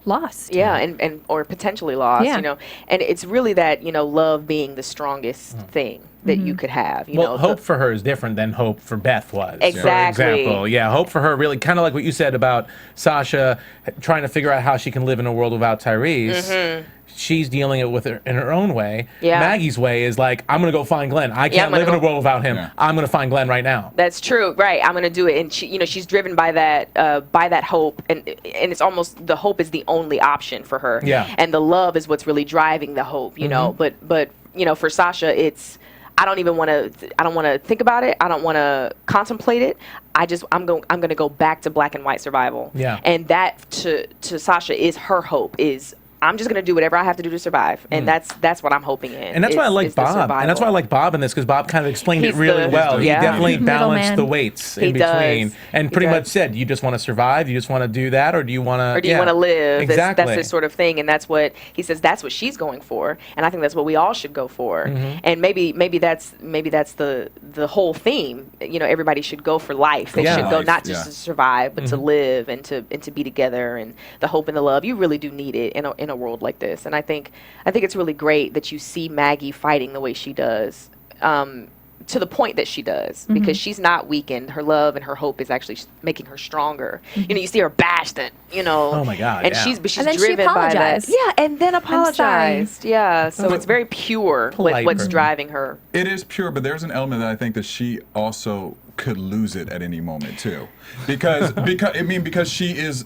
lost. Yeah, and or potentially lost, Yeah. And it's really that, love being the strongest thing that you could have. Well, hope for her is different than hope for Beth was. Exactly. For example, yeah, hope for her really kind of like what you said about Sasha trying to figure out how she can live in a world without Tyrese. She's dealing it with her in her own way. Yeah. Maggie's way is like, I'm gonna go find Glenn. I I'm can't gonna live in a go- world without him. Yeah. I'm gonna find Glenn right now. That's true, right? I'm gonna do it, and she's driven by that hope, and it's almost the hope is the only option for her. Yeah. And the love is what's really driving the hope, But for Sasha, it's I don't want to think about it. I don't want to contemplate it. I'm going to go back to black and white survival. Yeah. And that to Sasha is her hope is. I'm just gonna do whatever I have to do to survive, and that's what I'm hoping in. And that's why I like is the Bob. And that's why I survival. like Bob in this because Bob kind of explained He's it really the- well. He yeah. definitely balanced Middleman. the weights in He between does. and He pretty much does. said, you just want to survive, you just want to do that, or do you want to Or do you want to live? Exactly. That's his sort of thing, and that's what he says. That's what she's going for, and I think that's what we all should go for. Mm-hmm. And maybe that's the whole theme. Everybody should go for life. They Yeah. should go Life, not just yeah. to survive, but to Mm-hmm. live and to be together, and the hope and the love. You really do need it in a world like this, and I think it's really great that you see Maggie fighting the way she does. To the point that she does, because she's not weakened. Her love and her hope is actually making her stronger. You see her bashed it, Oh my God, and yeah. she's And then she driven by that. apologized. Yeah, and then apologized. Yeah, so it's very pure Polite what's person. driving her. It is pure, but there's an element that I think that she also could lose it at any moment too, because she is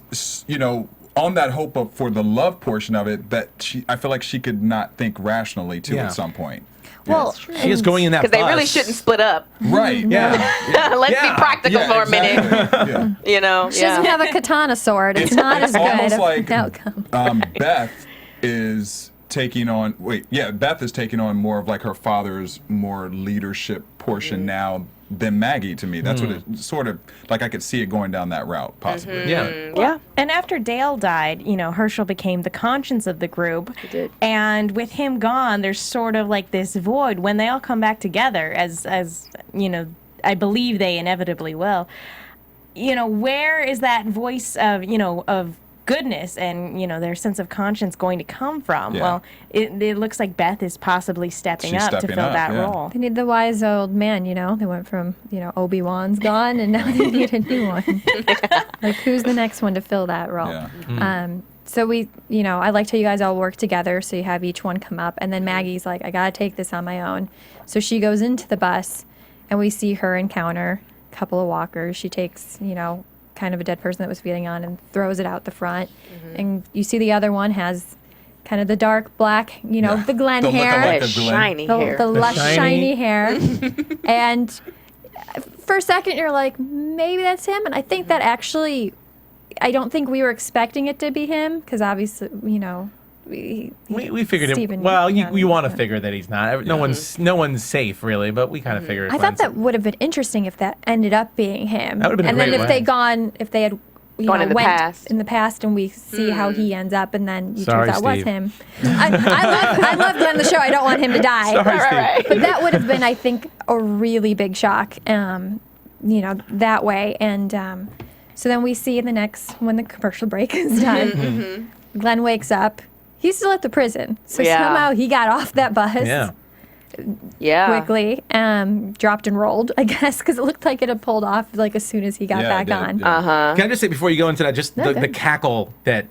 on that hope for the love portion of it that I feel like she could not think rationally too Yeah. at some point. Well, She is going in that Because they really bus. shouldn't split up. Right. Yeah. Let's Yeah. be practical Yeah, for a minute. exactly. Yeah. she doesn't have a katana sword. It's not as good almost of like an outcome. Beth is taking on more of like her father's more leadership portion now than Maggie to me. That's what it sort of, like I could see it going down that route, possibly. Yeah. And after Dale died, Herschel became the conscience of the group. He did. And with him gone, there's sort of like this void. When they all come back together, as I believe they inevitably will, where is that voice of, of goodness and, their sense of conscience going to come from? Yeah. Well, it looks like Beth is possibly stepping She's up to stepping fill up, that yeah. role. They need the wise old man, They went from, Obi-Wan's gone, and now they need a new one. Like, who's the next one to fill that role? Yeah. So we, I liked how you guys all work together, so you have each one come up, and then Maggie's like, I gotta take this on my own. So she goes into the bus, and we see her encounter a couple of walkers. She takes, kind of a dead person that was feeding on and throws it out the front. And you see the other one has kind of the dark black, the Glenn The hair. lookalike of Glenn. Shiny hair. The lush, shiny- shiny hair. And for a second, you're like, maybe that's him. And I think that actually, I don't think we were expecting it to be him, because obviously, we figured it. Stephen Well, you Young, want to yeah. figure that he's not. No one's safe really, but we kind of figured. I thought that would have been interesting if that ended up being him. That would have been a and then great if they had Gone in the went past. in the past, and we see how he ends up, and then you Sorry, turns out was Steve. him. I love Glenn the show. I don't want him to die. Sorry, Steve. Right. But that would have been, I think, a really big shock. That way, and so then we see in the next, when the commercial break is done, Glenn wakes up. He's still at the prison, so Yeah. somehow he got off that bus. Yeah. Quickly, dropped and rolled, I guess, because it looked like it had pulled off like as soon as he got Yeah, back it did, on. yeah. Can I just say before you go into that, just No, the go ahead. cackle that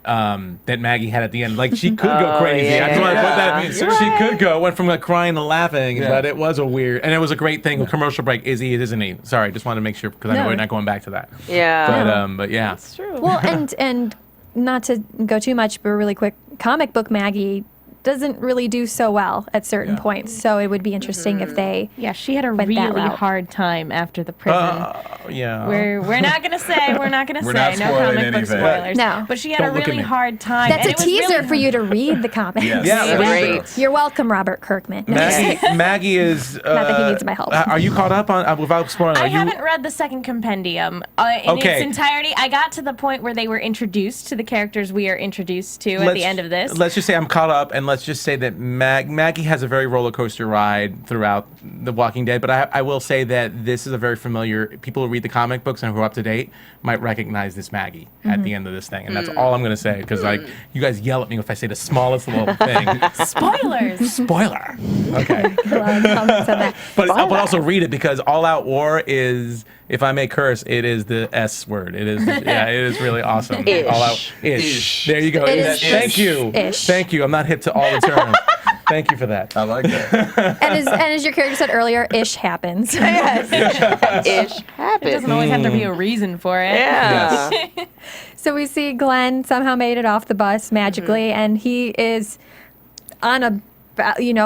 Maggie had at the end, like she could go crazy. I just want to put that. Yeah. She could go, went from like crying to laughing, Yeah. but it was a weird, and it was a great thing. Commercial break, is he, isn't he? Sorry, just wanted to make sure because I know No. we're not going back to that. Yeah. But yeah. It's true. Well, and not to go too much, but really quick, comic book Maggie doesn't really do so well at certain points, so it would be interesting if they. Yeah, she had a Went that really route. hard time after the prison. Yeah. We're not gonna say We're not no spoiling comic book anything. spoilers. No. But she had Don't a look at really me. hard time. That's and a it was teaser really for you to read the comics. Yes. Yeah, Yeah, right. great. You're welcome, Robert Kirkman. No, Maggie is. Not that he needs my help. Are you caught up on without spoiling? I Are you? haven't read the second compendium in Okay. its entirety. I got to the point where they were introduced to the characters we are introduced to at the end of this. Let's just say I'm caught up, and let's just say that Maggie has a very roller coaster ride throughout The Walking Dead. But I will say that this is a very familiar. People who read the comic books and who are up to date might recognize this Maggie at the end of this thing, and that's all I'm going to say because like you guys yell at me if I say the smallest little thing. Spoilers. Spoiler. Okay. A lot of comments on that. But also read it because All Out War is, if I may curse, it is the S word. It is, it is really awesome. Ish. All Out ish. There you go. It is Thank you. ish. Thank you. I'm not hip to all the terms. Thank you for that. I like that. And as your character said earlier, ish happens. Ish It happens. doesn't always have to be a reason for it. Yeah. So we see Glenn somehow made it off the bus magically, and he is on a,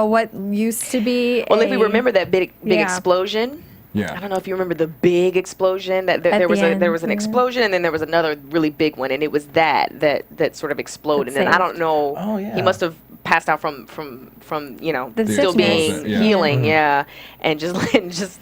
what used to be. Well, if we remember that big Yeah. explosion. Yeah. I don't know if you remember the big explosion. That there At was the there end, was an yeah. explosion, and then there was another really big one, and it was that sort of exploded. That And I don't know. Oh, yeah. He must have passed out from The still sickness. being Yeah. healing, and just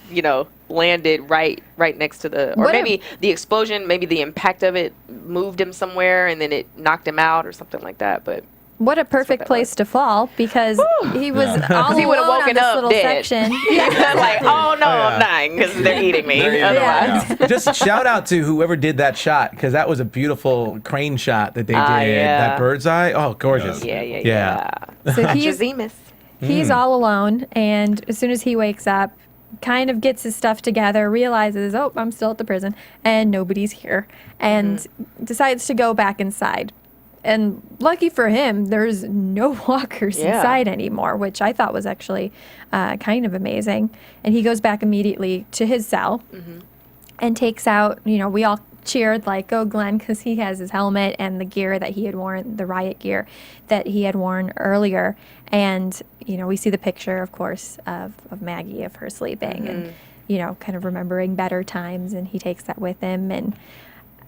landed right next to the, or What maybe the explosion, maybe the impact of it moved him somewhere, and then it knocked him out or something like that. But What a perfect that place to fall, because he was all he would have alone on woken this up little dead. section. like, oh no, I'm dying because they're eating me. They're eating me. Otherwise. Yeah. Just shout out to whoever did that shot because that was a beautiful crane shot that they did. Yeah. That bird's eye. Oh, gorgeous. Yeah. So he's Jazemus. all alone, and as soon as he wakes up, kind of gets his stuff together, realizes, oh, I'm still at the prison, and nobody's here, and decides to go back inside. And lucky for him, there's no walkers Yeah. inside anymore, which I thought was actually kind of amazing. And he goes back immediately to his cell and takes out, we all cheered like, go Glenn, because he has his helmet and the gear that he had worn, the riot gear that he had worn earlier. And, we see the picture, of course, of Maggie, of her sleeping and, kind of remembering better times. And he takes that with him. And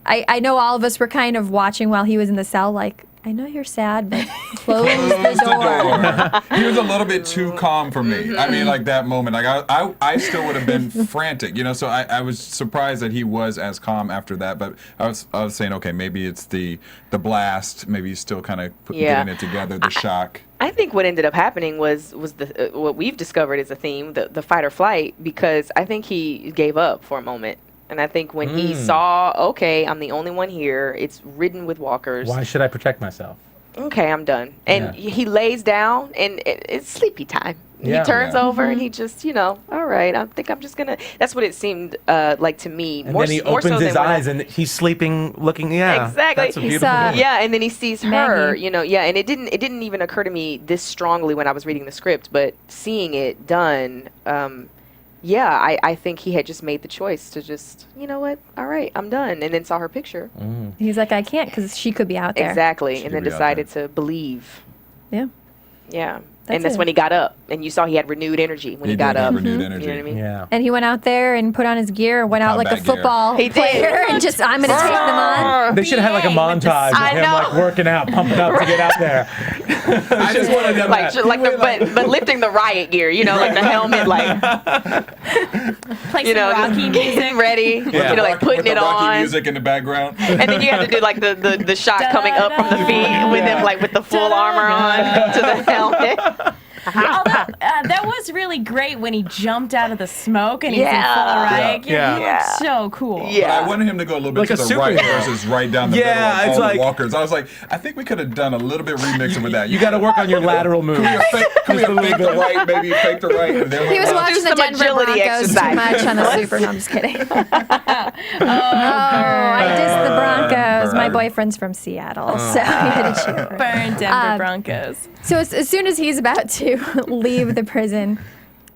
I know all of us were kind of watching while he was in the cell, like, I know you're sad, but close the door. He was a little bit too calm for me. I mean, like that moment, like I still would have been frantic, you know. So I was surprised that he was as calm after that. But I was saying, okay, maybe it's the blast. Maybe he's still kind of getting it together. The shock. I think what ended up happening was the what we've discovered is a theme, the fight or flight, because I think he gave up for a moment. And I think when he saw, okay, I'm the only one here, it's ridden with walkers. Why should I protect myself? Okay, I'm done. And he lays down, and it's sleepy time. Yeah. He turns over, and he just, all right, I think I'm just going to. That's what it seemed like to me. And then he opens his eyes, and he's sleeping, looking, Exactly. That's a beautiful moment. Yeah, and then he sees her, Maggie. and it didn't even occur to me this strongly when I was reading the script, but seeing it done, I think he had just made the choice to just, you know what, all right, I'm done, and then saw her picture. He's like, I can't because she could be out there. Exactly, She and could then be out decided to believe. Yeah. Yeah. That's And that's it. when he got up, and you saw he had renewed energy when he got did have up. renewed You energy. know what I mean? Yeah. And he went out there and put on his gear and went out like a Combat gear. football He did. player and just, I'm going to take them on. They should have had like a montage of I him know. like working out, pumping up to get out there. I just wanted them but lifting the riot gear, like the helmet, like Play some Rocky music. ready, like putting it Rocky on. music in the background. And then you have to do like the shot coming up from the feet with him like with the full armor on to the helmet. Although that was really great when he jumped out of the smoke and he's in full riot gear. Yeah. He looked so cool. But Yeah. I wanted him to go a little bit Like to a the right superhero. versus right down the Yeah, middle of it's all like- the walkers. I was like, I think we could have done a little bit remixing with that. You got to work on your lateral moves. Can we have fake the right, maybe fake the right? And then He was watching the some Denver agility Broncos too exercise. much on the Super. No, I'm just kidding. I dissed the Broncos. My boyfriend's from Seattle, so I had to cheer for him. Burn Denver Broncos. So as soon as he's about to leave the prison,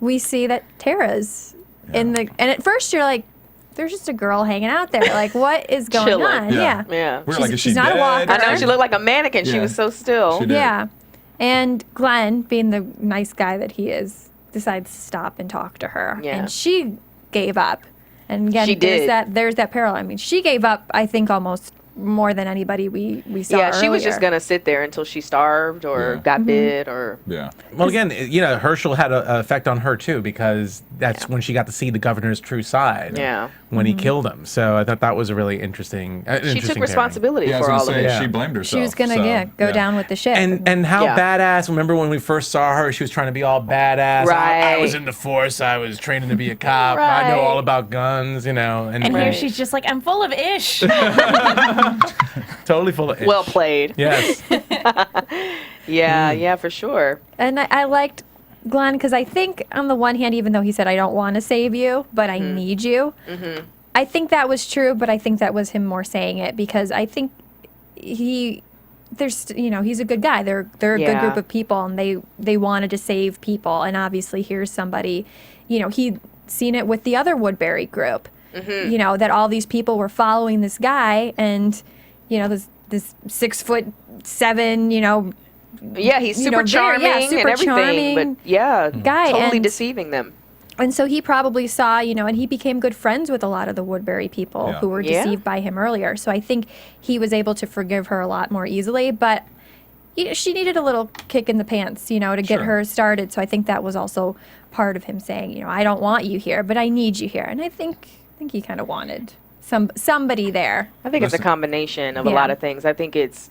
we see that Tara's in the. And at first you're like, there's just a girl hanging out there. Like, what is going Chilling. on? Yeah. Yeah. We're like, is she she's not a dead? walker. I know she looked like a mannequin. She Yeah. was so still. She did. Yeah. And Glenn, being the nice guy that he is, decides to stop and talk to her. Yeah. And she gave up. And again, She did. there's that parallel. I mean, she gave up, I think, almost more than anybody we saw Yeah, she was just earlier. gonna sit there until she starved or Yeah. got bit or. Yeah. Well, again, Herschel had an effect on her too because that's when she got to see the governor's true side. Yeah. When he killed him, so I thought that was a really interesting. She took responsibility Yeah, I was for gonna all of say, it. Yeah. she blamed herself. She was going to go down with the ship. And how Yeah. badass! Remember when we first saw her? She was trying to be all badass. I was Right. in the force. I was training to be a cop. I know Right. all about guns. And And here she's just like, I'm full of ish. totally full of ish. Well played. Yes. Yeah, for sure. And I liked Glenn because I think on the one hand, even though he said, I don't want to save you, but I need you, I think that was true, but I think that was him more saying it because I think he's a good guy. They're a good Yeah. group of people and they wanted to save people. And obviously here's somebody, he'd seen it with the other Woodbury group, that all these people were following this guy and, this 6'7", Yeah, he's super very- charming super and everything, charming but yeah, guy, totally and- deceiving them. And so he probably saw, and he became good friends with a lot of the Woodbury people Yeah. who were Yeah. deceived by him earlier. So I think he was able to forgive her a lot more easily. But she needed a little kick in the pants, to get Sure. her started. So I think that was also part of him saying, I don't want you here, but I need you here. And I think he kind of wanted somebody there. I think it's a Listen. combination of a Yeah. lot of things. I think it's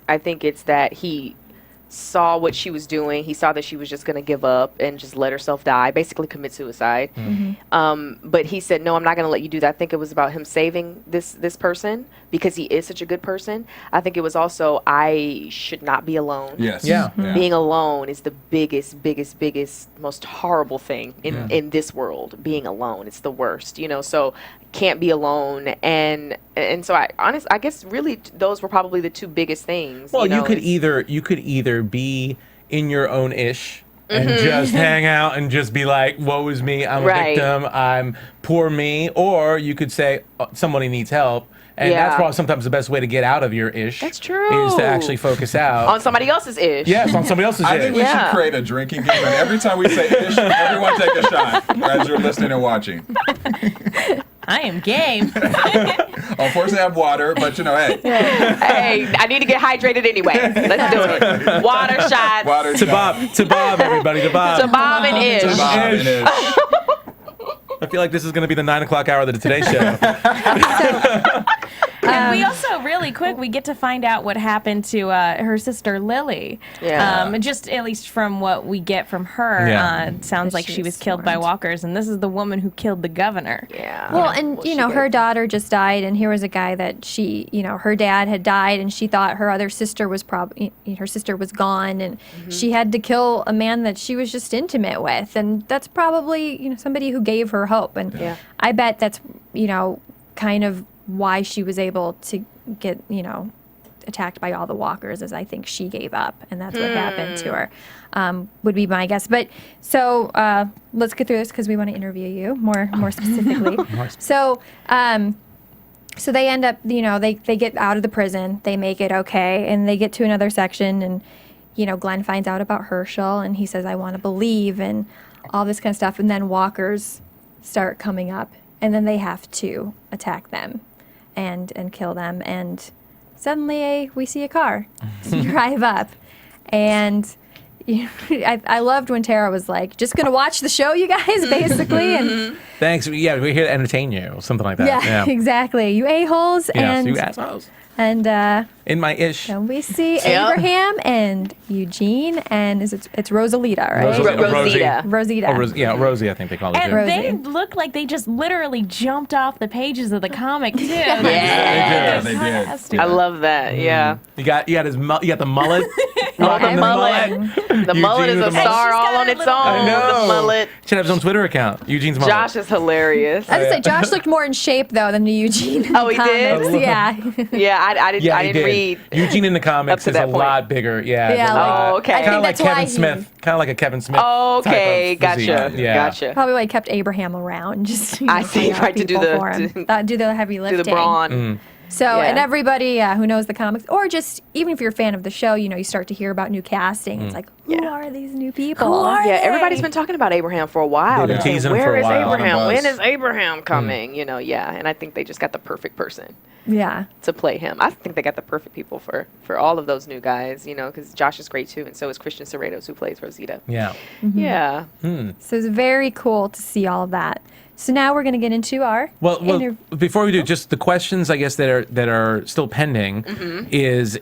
that he saw what she was doing. He saw that she was just going to give up and just let herself die, basically commit suicide. But he said, "No, I'm not going to let you do that." I think it was about him saving this person because he is such a good person. I think it was also I should not be alone. Yes. Yeah. Being alone is the biggest, most horrible thing in this world. Being alone, it's the worst. So can't be alone, and so I guess really those were probably the two biggest things. Well, you could is- either be in your own ish and just hang out and just be like, "Woe is me! I'm a Right. victim. I'm poor me," or you could say, "Somebody needs help." And Yeah. that's probably sometimes the best way to get out of your ish. That's true. Is to actually focus out on somebody else's ish. Yes, on somebody else's I ish. think we Yeah. should create a drinking game, and every time we say ish, everyone take a shot as you're listening and watching. I am game. Unfortunately, I have water, but hey. Hey, I need to get hydrated anyway. Let's do it. Water shots. Water To Bob, everybody, to Bob. To Bob and Ish. To Bob and Ish. I feel like this is going to be the 9 o'clock hour of the Today Show. And we also, really quick, we get to find out what happened to her sister Lily. Yeah. Just at least from what we get from her, it sounds like she was killed by walkers, and this is the woman who killed the governor. Yeah. Well, and her daughter just died, and here was a guy that she, her dad had died, and she thought her other sister was her sister was gone, and she had to kill a man that she was just intimate with, and that's probably somebody who gave her hope, and I bet that's kind of why she was able to get attacked by all the walkers, as I think she gave up, and that's what happened to her, would be my guess. But so let's get through this because we want to interview you more specifically. So they end up, they get out of the prison, they make it okay, and they get to another section, and Glenn finds out about Herschel, and he says, I want to believe, and all this kind of stuff, and then walkers start coming up, and then they have to attack them and kill them, and suddenly we see a car drive up, and I loved when Tara was like, just gonna watch the show, you guys, basically, and Thanks. Yeah, we're here to entertain you, or something like that. yeah. Exactly, you a-holes, Yes, and you assholes. and In my ish. then we see Abraham and Eugene, and it's Rosalita, right? Rosita. Rosita. Oh, Rosie, I think they call her. And too. they look like they just literally jumped off the pages of the comic, too. Yeah, they did. I love that. Yeah. You got the mullet. The mullet. The mullet is with a the mullet. star She's all got on a its little- own. I know. The mullet. Should have his own Twitter account. Eugene's mullet. Josh is hilarious. I was say Josh looked more in shape though than the Eugene. In Oh, the he did? comics. Yeah. Yeah, I didn't. Yeah, I he didn't did. read. Eugene in the comics to is a that point. lot bigger. Yeah. Yeah, it's a like- lot- Oh, okay. I think Kind of like that's why Kevin he- Smith. Kind of like a Kevin Smith. Oh, okay. type of physique. Gotcha. Yeah. Gotcha. Probably why he kept Abraham around, just I see, hire right, to do people the- for him. Do the heavy Do lifting. the brawn. So, Yeah. and everybody who knows the comics, or just even if you're a fan of the show, you start to hear about new casting. It's like, who are these new people? Yeah, everybody's been talking about Abraham for a while. They've been They're teasing saying, him for Where a is while. Abraham? On a bus. When is Abraham coming? Yeah, and I think they just got the perfect person Yeah. to play him. I think they got the perfect people for all of those new guys, because Josh is great too, and so is Christian Serratos, who plays Rosita. Yeah. Yeah. So it's very cool to see all of that. So now we're going to get into our Well, before we do, just the questions I guess that are still pending is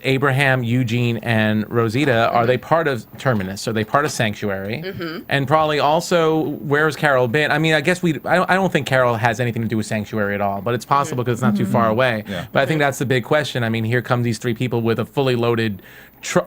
Abraham, Eugene, and Rosita, are they part of Terminus? Are they part of Sanctuary? And probably also, where has Carol been? I mean, I guess I don't think Carol has anything to do with Sanctuary at all, but it's possible because it's not too far away. Yeah. But I think that's the big question. I mean, here come these three people with a fully loaded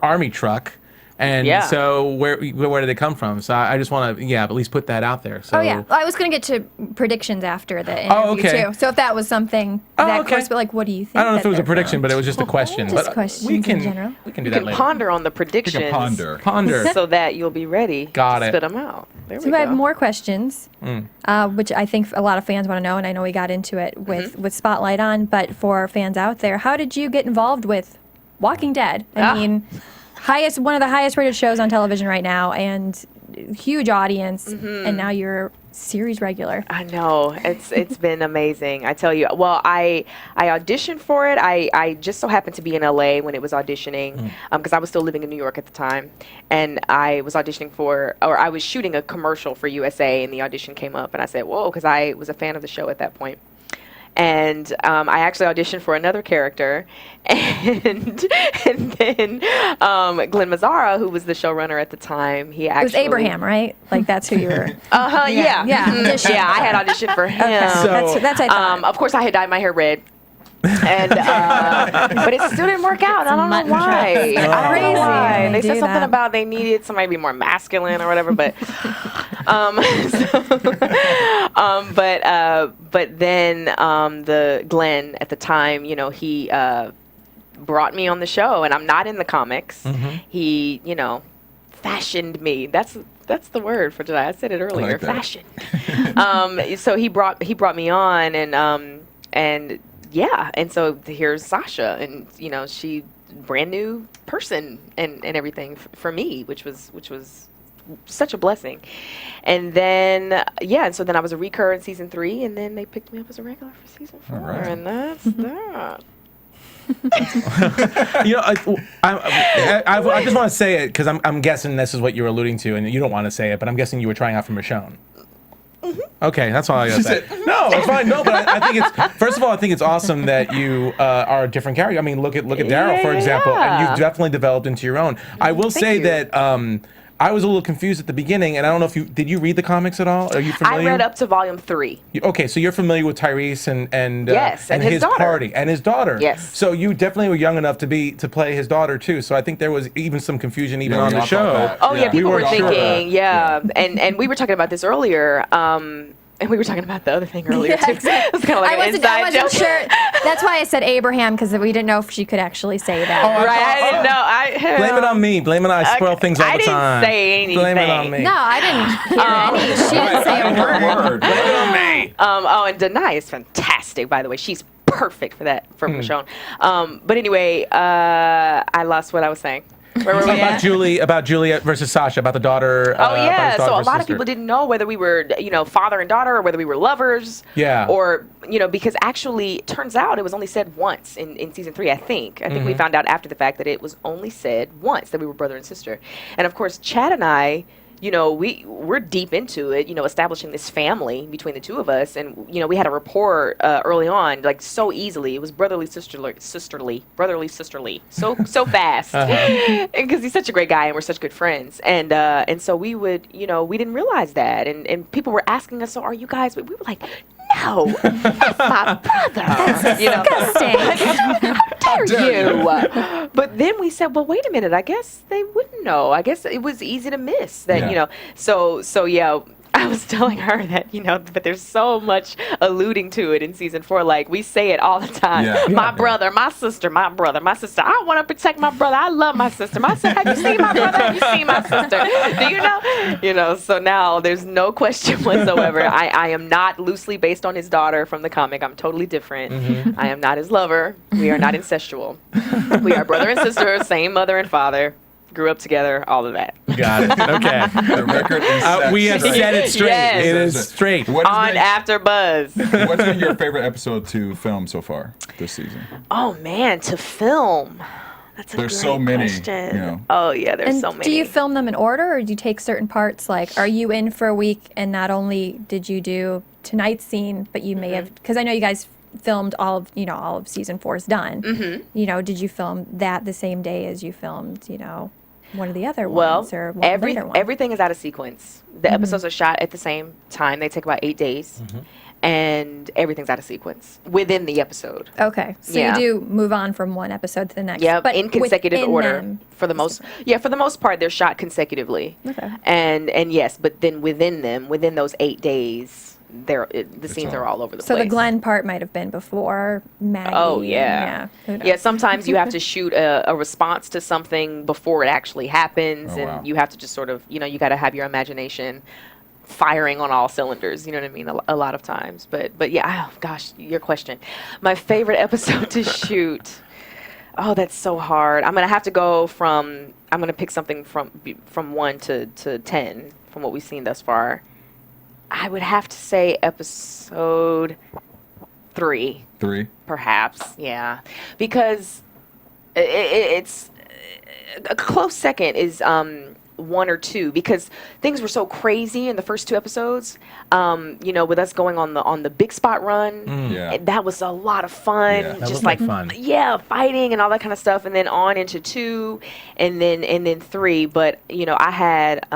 army truck. And so where did they come from? So I just want to, at least put that out there. So. Oh, yeah. Well, I was going to get to predictions after the interview, okay. too. So if that was something that close, but like, what do you think? I don't know if that it was a they're prediction, from? but it was just a question. Just but questions we can, in general. We can do You that can later. ponder on the You predictions. can ponder. Ponder. So that you'll be ready Got to it. spit them out. There So we I go. have more questions, which I think a lot of fans want to know, and I know we got into it with Spotlight on, but for our fans out there, how did you get involved with Walking Dead? I mean, one of the highest rated shows on television right now, and huge audience, and now you're series regular. I know, it's been amazing. I tell you. Well, I auditioned for it. I just so happened to be in LA when it was auditioning, because I was still living in New York at the time, and I was auditioning I was shooting a commercial for USA, and the audition came up, and I said, whoa, because I was a fan of the show at that point. And I actually auditioned for another character, and then Glenn Mazzara, who was the showrunner at the time, he actually It was Abraham, right? Like that's who you were. Yeah. Yeah. Mhm. Yeah, I had auditioned for him. So- that's I thought. Of course, I had dyed my hair red. And but it still didn't work out. I don't know why. I don't know Crazy why. when they They said do something that. about they needed somebody to be more masculine or whatever. But but then the Glenn at the time, he brought me on the show, and I'm not in the comics. He fashioned me. That's the word for today. I said it earlier. like that. Fashion. So he brought me on, and so here's Sasha, and she brand new person and everything for me, which was such a blessing. And then, and so then I was a recur in season 3, and then they picked me up as a regular for season 4, and that's that. I just want to say it because I'm guessing this is what you're alluding to, and you don't want to say it, but I'm guessing you were trying out for Michonne. Okay, that's all I gotta say. No, it's fine. No, but I think it's first of all, I think it's awesome that you are a different character. I mean, look at Derrial, for example, and you've definitely developed into your own. I will say that I was a little confused at the beginning, and I don't know if did you read the comics at all? Are you familiar? I read up to volume 3. Okay, so you're familiar with Tyrese and yes, and his daughter. party and his daughter. Yes. So you definitely were young enough to play his daughter too. So I think there was even some confusion even on the show. Oh yeah, people were thinking, and we were talking about this earlier. And we were talking about the other thing earlier too. It was kind of like an inside joke. Sure. That's why I said Abraham, because we didn't know if she could actually say that. I didn't know. Blame it on me. Blame it on I spoil things all the time. I didn't say anything. Blame it on me. No, I didn't hear any. She didn't say a word. Blame it on me. And Denai is fantastic, by the way. She's perfect for that, for Michonne. But anyway, I lost what I was saying. Where were we about Julia versus Sasha, about the daughter. So a lot of people didn't know whether we were, father and daughter, or whether we were lovers. Yeah. Or, because actually, it turns out it was only said once in season 3, I think. I think we found out after the fact that it was only said once that we were brother and sister. And of course, Chad and I, we're deep into it, establishing this family between the two of us. And, we had a rapport early on, like so easily. It was brotherly, sisterly, so fast. Because he's such a great guy and we're such good friends. And so we would, we didn't realize that. And people were asking us, so are you guys, we were like, no, that's my brother. That's disgusting. How dare you? But then we said, well, wait a minute. I guess they wouldn't know. I guess it was easy to miss that, So yeah, I was telling her that, but there's so much alluding to it in season 4. Like, we say it all the time. My brother, my sister, my brother, my sister. I want to protect my brother. I love my sister. My sister, have you seen my brother? Have you seen my sister? Do you know? So now there's no question whatsoever. I am not loosely based on his daughter from the comic. I'm totally different. I am not his lover. We are not incestual. We are brother and sister, same mother and father. Grew up together, all of that. Got it. Okay. The record is we have said it straight. Yes. It is straight. On AfterBuzz. What's been your favorite episode to film so far this season? Oh man, to film. That's a There's great so many. question. Oh yeah, there's so many. Do you film them in order, or do you take certain parts? Like, are you in for a week and not only did you do tonight's scene, but you may have, because I know you guys filmed all of season 4's done. Did you film that the same day as you filmed, one of the other ones, or one later one? Everything is out of sequence. The episodes are shot at the same time. They take about 8 days. And everything's out of sequence within the episode. Okay, so you do move on from one episode to the next. Yeah, but in consecutive order them. for the most. Yeah, for the most part, they're shot consecutively. Okay. And yes, but then within those 8 days, the scenes are all over the place. So the Glenn part might have been before Maggie. Oh yeah. Yeah. Sometimes you have to shoot a response to something before it actually happens, and you have to just sort of, you got to have your imagination firing on all cylinders. You know what I mean? A lot of times, but yeah. Oh gosh, your question. My favorite episode to shoot. Oh, that's so hard. I'm gonna have to go from. I'm gonna pick something from 1 to 10 from what we've seen thus far. I would have to say episode 3. 3? Perhaps, yeah. Because it's a close second is 1 or 2, because things were so crazy in the first 2 episodes. With us going on the big spot run, that was a lot of fun. Yeah, just like fun. Yeah, fighting and all that kind of stuff, and then on into 2, and then 3. But I had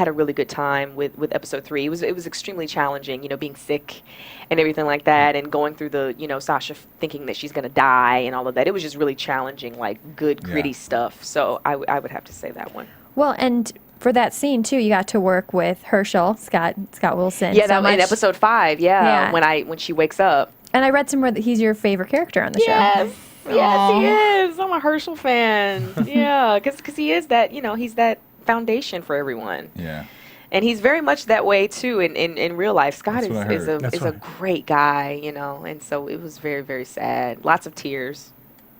a really good time with episode 3. It was extremely challenging. Being sick and everything like that, and going through the Sasha thinking that she's gonna die and all of that. It was just really challenging, like good gritty stuff. So I would have to say that one. Well, and for that scene too, you got to work with Herschel, Scott Wilson. Yeah, in episode 5. Yeah, when she wakes up. And I read somewhere that he's your favorite character on the show. Yes, he is. I'm a Herschel fan. Yeah, because he is that. He's that foundation for everyone. Yeah. And he's very much that way too in real life. Scott is a great guy, and so it was very, very sad. Lots of tears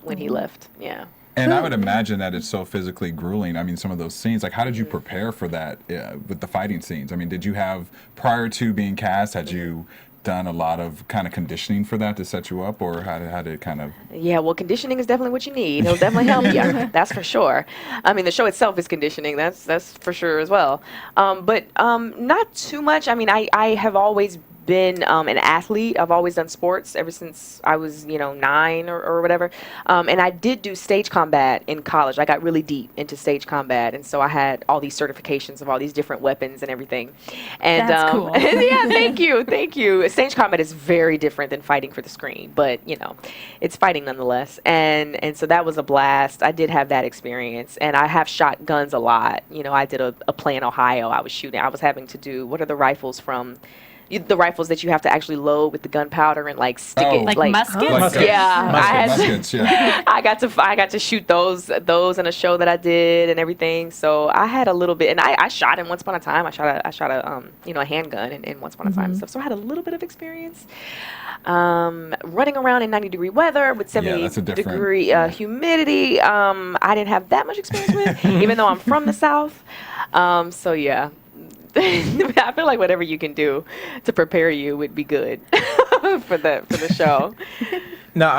when he left. Yeah. And I would imagine that it's so physically grueling. I mean, some of those scenes, like, how did you prepare for that with the fighting scenes? I mean, did you have, prior to being cast, had you done a lot of kind of conditioning for that to set you up, or how did it kind of? Yeah, well, conditioning is definitely what you need. It'll definitely help you. That's for sure. I mean, the show itself is conditioning. That's for sure as well. But not too much. I mean, I have always been an athlete. I've always done sports ever since I was, 9 or whatever. And I did do stage combat in college. I got really deep into stage combat, and so I had all these certifications of all these different weapons and everything. And That's cool. yeah, thank you. Stage combat is very different than fighting for the screen, but it's fighting nonetheless. And so that was a blast. I did have that experience, and I have shot guns a lot. I did a play in Ohio. I was having to do, what are the rifles from? The rifles that you have to actually load with the gunpowder and stick it like muskets. Yeah, Muskets, yeah. I got to shoot those in a show that I did and everything. So I had a little bit, and I shot in Once Upon a Time. I shot a handgun in Once Upon a Time and stuff. So I had a little bit of experience running around in 90-degree weather with 70-degree humidity. I didn't have that much experience with, even though I'm from the South. So yeah. I feel like whatever you can do to prepare you would be good for the show. No,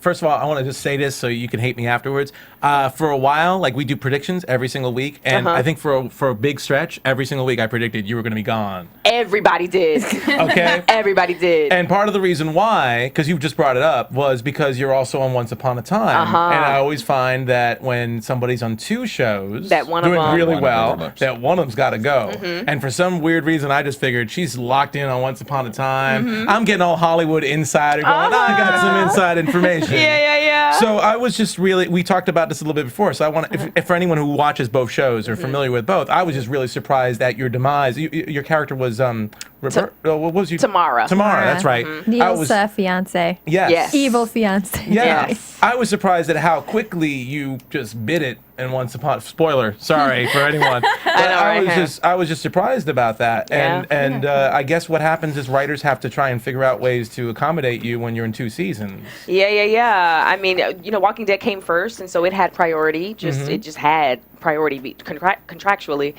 first of all, I want to just say this so you can hate me afterwards. For a while, we do predictions every single week, and I think for a big stretch, every single week I predicted you were going to be gone. Everybody did. Okay? Everybody did. And part of the reason why, because you just brought it up, was because you're also on Once Upon a Time. And I always find that when somebody's on two shows that one doing of them, really well, that one of them's got to go. Mm-hmm. And for some weird reason, I just figured she's locked in on Once Upon a Time. Mm-hmm. I'm getting all Hollywood insider going, I got some inside information. Yeah. So I was just we talked about this a little bit before, so I want to, if for anyone who watches both shows or familiar with both, I was just really surprised at your demise. Your character was, what was you? Tamara. Tamara, that's right. Neil's fiance. Yes. Evil fiance. Yeah. Yes. I was surprised at how quickly you just bit it and Once Upon. Spoiler, sorry for anyone. I was just surprised about that. And I guess what happens is writers have to try and figure out ways to accommodate you when you're in 2 seasons. Yeah. I mean, Walking Dead came first, and so it had priority. It just had priority contractually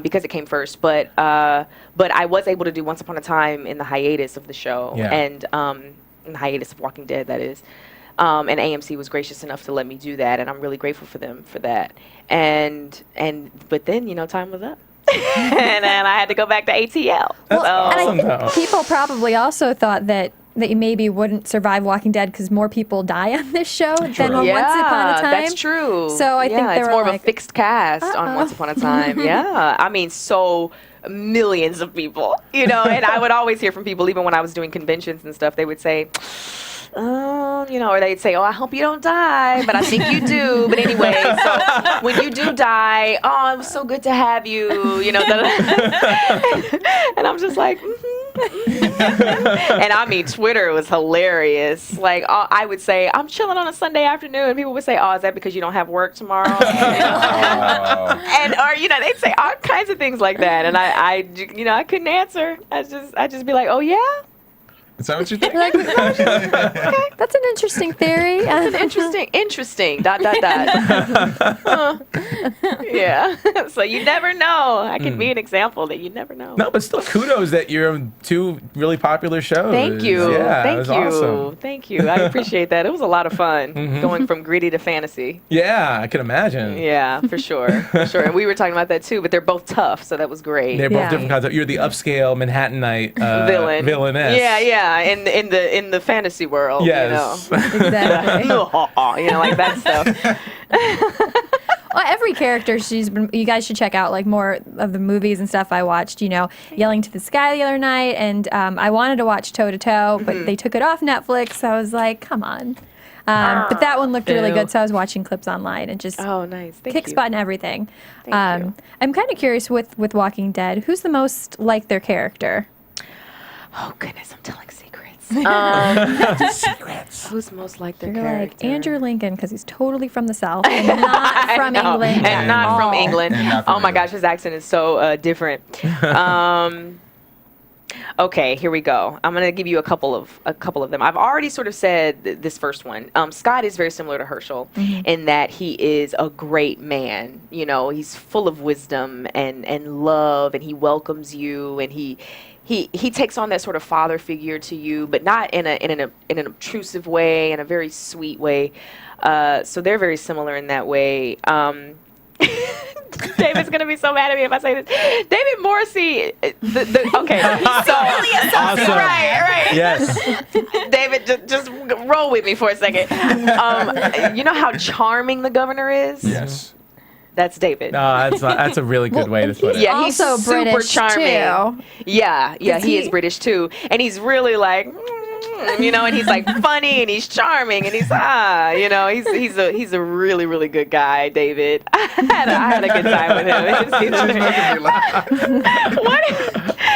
because it came first. But I was able to do Once Upon a Time in the hiatus of the show, and in the hiatus of Walking Dead, that is. And AMC was gracious enough to let me do that, and I'm really grateful for them for that. But then, time was up. and then I had to go back to ATL. That's awesome, people probably also thought that you maybe wouldn't survive Walking Dead because more people die on this show than on Once Upon a Time. That's true. So I think it's more of a fixed cast on Once Upon a Time. Yeah, I mean, so millions of people, and I would always hear from people, even when I was doing conventions and stuff, they would say, or they'd say, I hope you don't die, but I think you do. But anyway, so when you do die, it was so good to have you, and I'm just like, And I mean, Twitter was hilarious. I would say, I'm chilling on a Sunday afternoon, and people would say, is that because you don't have work tomorrow? Or they'd say all kinds of things like that. And I couldn't answer. I'd just be like, oh, yeah? Is that what you think? Okay, that's an interesting theory. That's an interesting. ... Yeah. So you never know. I can be an example that you never know. No, but still, kudos that you're on 2 really popular shows. Thank you. Yeah, Thank you. Awesome. Thank you. I appreciate that. It was a lot of fun going from gritty to fantasy. Yeah, I can imagine. Yeah, for sure. And we were talking about that too, but they're both tough, so that was great. They're both different kinds of. You're the upscale Manhattanite villainess. Yeah. In the fantasy world. Yes. Exactly. Like that stuff. Well, every character you guys should check out more of the movies and stuff I watched, Yelling to the Sky the other night, and I wanted to watch Toe to Toe, but they took it off Netflix, so I was like, come on. But that one looked really good, so I was watching clips online and just nice. kicks butt and everything. Thank you. I'm kind of curious with Walking Dead, who's the most like their character? Oh, goodness, I'm telling secrets. Secrets. Who's most like their You're character? like Andrew Lincoln, because he's totally from the South and not from England. And not from England. And not from Oh my gosh, his accent is so different. Okay, here we go. I'm gonna give you a couple of them. I've already sort of said this first one. Scott is very similar to Herschel in that he is a great man. You know, he's full of wisdom and love, and he welcomes you, and he takes on that sort of father figure to you, but not in an obtrusive way, in a very sweet way. So they're very similar in that way. David's gonna be so mad at me if I say this. David Morrissey. Okay, so Awesome. right. Yes. David, just roll with me for a second. You know how charming the governor is? Yes. That's David. That's a really good way to put it. Yeah, he's also super British charming. too. Yeah, he is British too, and he's really like, you know, and he's like funny and he's charming and he's he's a really, really good guy, David. I had a good time with him.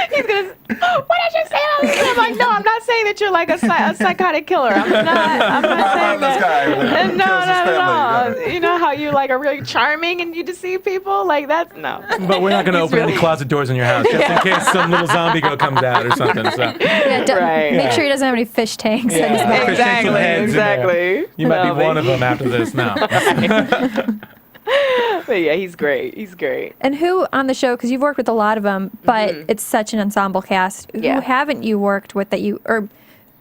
He's gonna. What did you say? I'm like, no, I'm not saying that you're like a psychotic killer. I'm not saying that. No, not at all. You know how you like are really charming and you deceive people? Like that's no. But we're not going to open any closet doors in your house just in case some little zombie goat comes out or something. So. Yeah, make sure he doesn't have any fish tanks. Yeah. Exactly. You might be one of them after this now. But yeah, he's great. He's great. And who on the show, because you've worked with a lot of them, but it's such an ensemble cast, who haven't you worked with or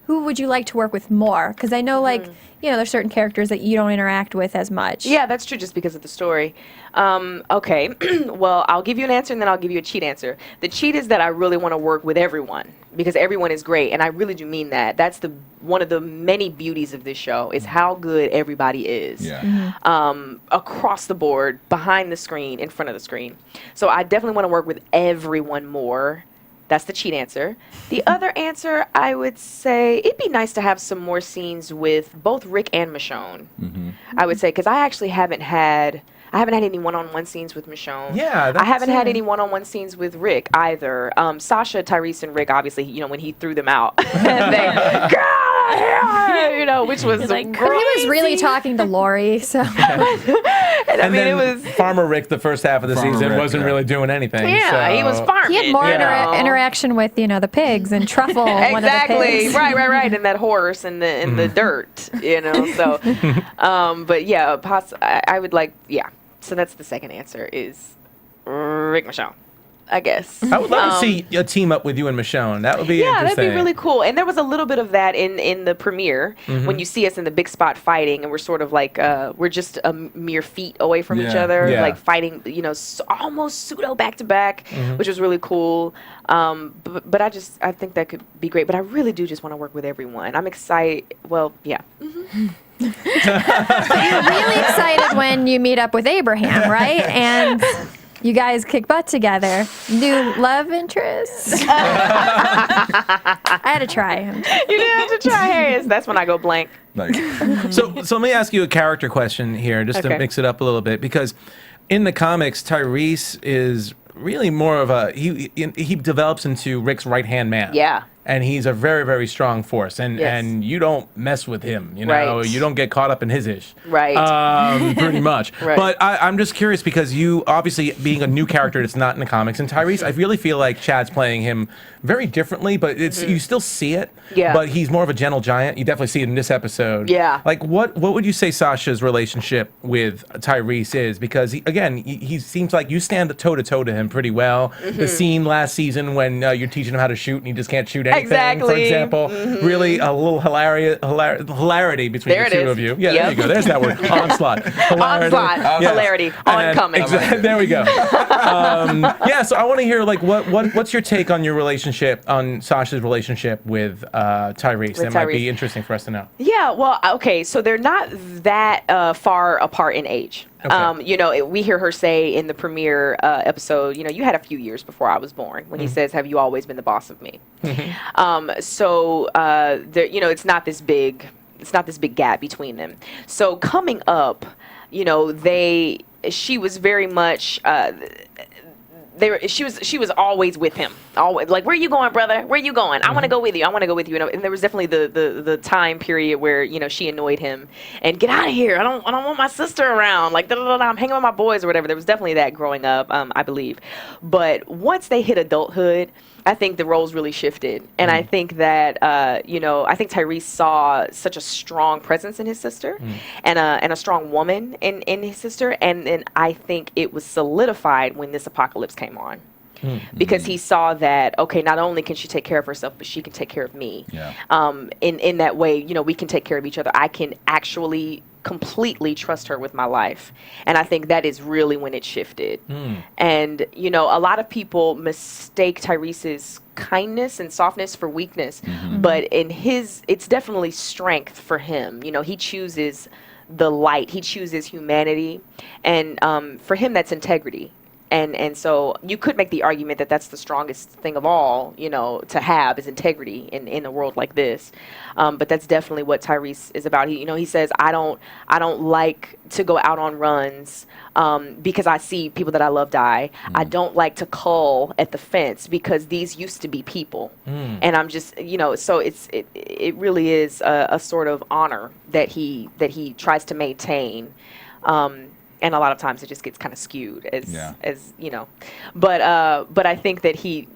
who would you like to work with more? Because I know, there's certain characters that you don't interact with as much. Yeah, that's true just because of the story. Okay, well, I'll give you an answer and then I'll give you a cheat answer. The cheat is that I really want to work with everyone because everyone is great, and I really do mean that. That's one of the many beauties of this show is how good everybody is. Yeah. Across the board, behind the screen, in front of the screen. So I definitely want to work with everyone more. That's the cheat answer. The other answer, I would say, it'd be nice to have some more scenes with both Rick and Michonne. I would say, because I actually haven't had any one-on-one scenes with Michonne. Yeah, I haven't had any one-on-one scenes with Rick either. Sasha, Tyrese, and Rick, obviously, when he threw them out, and they, which was like But he was really talking to Lori, so. and then it was Farmer Rick the first half of the Farmer season Rick, wasn't really doing anything. Yeah, so. he was farming. He had more interaction with, the pigs and Truffle. One of the pigs. Right, and that horse and the dirt, So, but yeah, I would like, So that's the second answer is Rick Michonne, I guess. I would love to see a team up with you and Michonne. That would be interesting. that'd be really cool. And there was a little bit of that in the premiere when you see us in the big spot fighting, and we're sort of like we're just a mere feet away from each other, like fighting, almost pseudo back to back, which was really cool. But I think that could be great. But I really do just want to work with everyone. I'm excited. Well, yeah. But you're really excited when you meet up with Abraham, right? And you guys kick butt together. New love interest. I had to try him. You didn't have to try Harris. That's when I go blank. So let me ask you a character question here, just to mix it up a little bit, because in the comics, Tyrese is really more of he develops into Rick's right-hand man. Yeah. And he's a very, very strong force, and you don't mess with him. You don't get caught up in his ish. Right. Pretty much. Right. But I'm just curious because you obviously being a new character that's not in the comics, and Tyrese, I really feel like Chad's playing him very differently, but you still see it. Yeah. But he's more of a gentle giant. You definitely see it in this episode. Yeah. Like what would you say Sasha's relationship with Tyrese is? Because he seems like you stand toe to toe to him pretty well. The scene last season when you're teaching him how to shoot and he just can't shoot anything, for example. Really a little hilarity between the two of you. Yeah, there you go. There's that word. Onslaught. Hilarity. Oncoming. There we go. So I want to hear what's your take on your relationship, on Sasha's relationship with Tyrese? That might be interesting for us to know. Yeah, well, okay, so they're not that far apart in age. Okay. We hear her say in the premiere episode, you had a few years before I was born, when he says, "Have you always been the boss of me?" So there, it's not this big gap between them. So coming up, she was very much. She was always with him. Always like, "Where you going, brother? Where you going? I want to go with you. I want to go with you." And there was definitely the time period where she annoyed him and, "Get out of here! I don't want my sister around. Like, I'm hanging with my boys or whatever." There was definitely that growing up, I believe. But once they hit adulthood, I think the roles really shifted, and I think that I think Tyrese saw such a strong presence in his sister, and a strong woman in his sister, and then I think it was solidified when this apocalypse came on. Because he saw that, okay, not only can she take care of herself, but she can take care of me. Yeah. In that way, we can take care of each other. I can actually completely trust her with my life. And I think that is really when it shifted. And, a lot of people mistake Tyrese's kindness and softness for weakness. But it's definitely strength for him. He chooses the light. He chooses humanity. And for him, that's integrity. And so you could make the argument that that's the strongest thing of all, to have is integrity in a world like this. But that's definitely what Tyrese is about. He says, I don't like to go out on runs because I see people that I love die. I don't like to cull at the fence because these used to be people. And I'm just, so it really is a sort of honor that he tries to maintain. And a lot of times it just gets kind of skewed but I think that he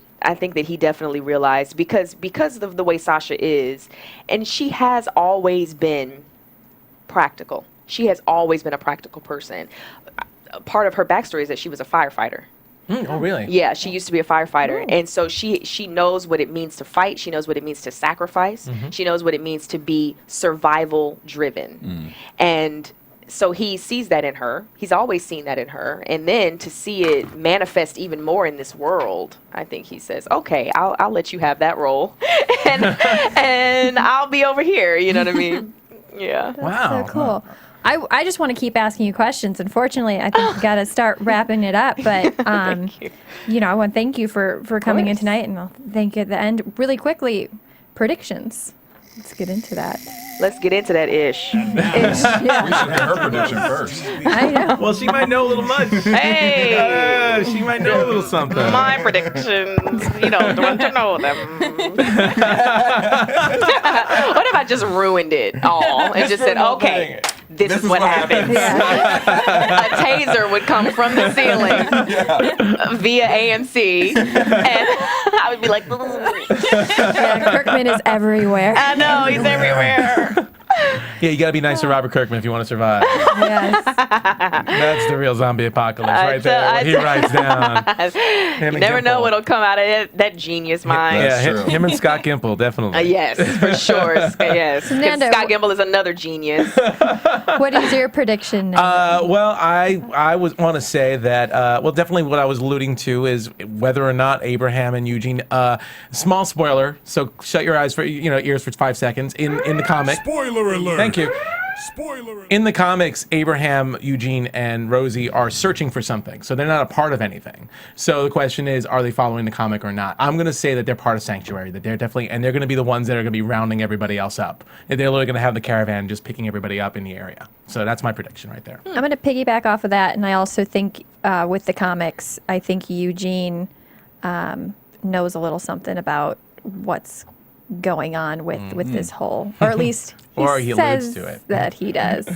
definitely realized because of the way Sasha is, and she has always been practical. She has always been a practical person. Part of her backstory is that she was a firefighter. Oh, really? Yeah, she used to be a firefighter. And so she knows what it means to fight. She knows what it means to sacrifice. She knows what it means to be survival driven. And so he sees that in her. He's always seen that in her. And then to see it manifest even more in this world, I think he says, okay, I'll let you have that role. and I'll be over here. You know what I mean? Yeah. Wow. So cool. I just want to keep asking you questions. Unfortunately, I think we got to start wrapping it up. But, I want to thank you for coming in tonight. And I'll thank you at the end. Really quickly, predictions. Let's get into that. Let's get into that ish. We should have her prediction first. I know. Well, she might know a little much. Hey! She might know a little something. My predictions, you don't want to know them. What if I just ruined it all and just said, okay, this is what happens. A taser would come from the ceiling via AMC, and I would be like, Yeah, Kirkman is everywhere. I know, he's everywhere. Yeah, you got to be nice to Robert Kirkman if you want to survive. Yes. That's the real zombie apocalypse right there. What he writes down. You never know what'll come out of that genius mind. Yeah, him and Scott Gimple, definitely. Yes, for sure. Yes. Nando, Scott Gimple is another genius. What is your prediction? Well, I want to say that, definitely what I was alluding to is whether or not Abraham and Eugene, small spoiler, so shut your eyes for, ears for 5 seconds, in the comic. Spoiler alert. Thank you. Spoiler alert. In the comics, Abraham, Eugene, and Rosie are searching for something, so they're not a part of anything. So the question is, are they following the comic or not? I'm going to say that they're part of Sanctuary, that they're definitely, and they're going to be the ones that are going to be rounding everybody else up. They're literally going to have the caravan just picking everybody up in the area. So that's my prediction right there. I'm going to piggyback off of that, and I also think with the comics, I think Eugene knows a little something about what's going on with this whole, or at least he alludes says to it. that he does.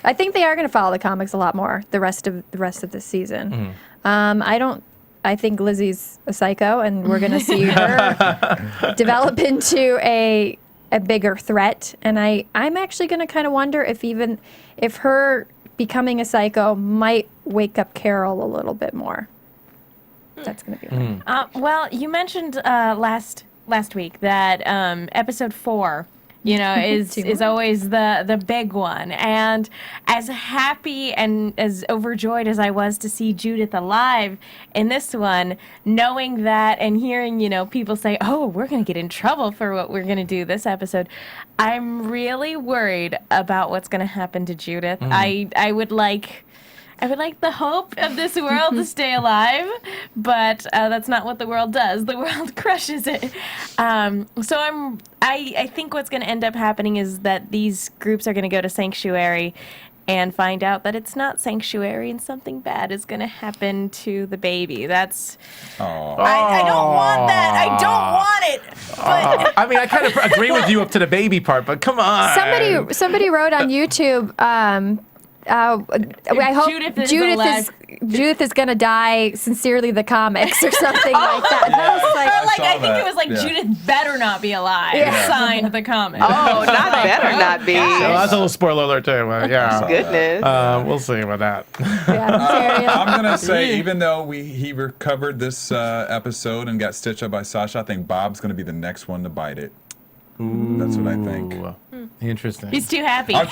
I think they are going to follow the comics a lot more the rest of this season. I think Lizzie's a psycho, and we're going to see her develop into a bigger threat. And I'm actually going to kind of wonder if her becoming a psycho might wake up Carole a little bit more. That's going to be one. Well, you mentioned last week that episode 4 is always the big one, and as happy and as overjoyed as I was to see Judith alive in this one, knowing that and hearing people say, oh, we're gonna get in trouble for what we're gonna do this episode, I'm really worried about what's gonna happen to Judith. I would like the hope of this world to stay alive, but that's not what the world does. The world crushes it. So I think what's going to end up happening is that these groups are going to go to Sanctuary and find out that it's not Sanctuary and something bad is going to happen to the baby. That's... I don't want that. I don't want it. But I mean, I kind of agree with you up to the baby part, but come on. Somebody wrote on YouTube, I hope Judith is gonna die sincerely. The comics or something like that. I think it was like Yeah. Judith better not be alive. Signed the comic. Oh, not better not be. So that's a little spoiler alert too. Yeah. Goodness. We'll see about that. I'm gonna say, even though he recovered this episode and got stitched up by Sasha, I think Bob's gonna be the next one to bite it. That's what I think. Interesting. He's too happy. I'm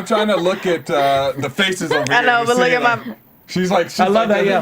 trying to look at the faces over here. I know, to but see, look at like, my. I love that. Yeah.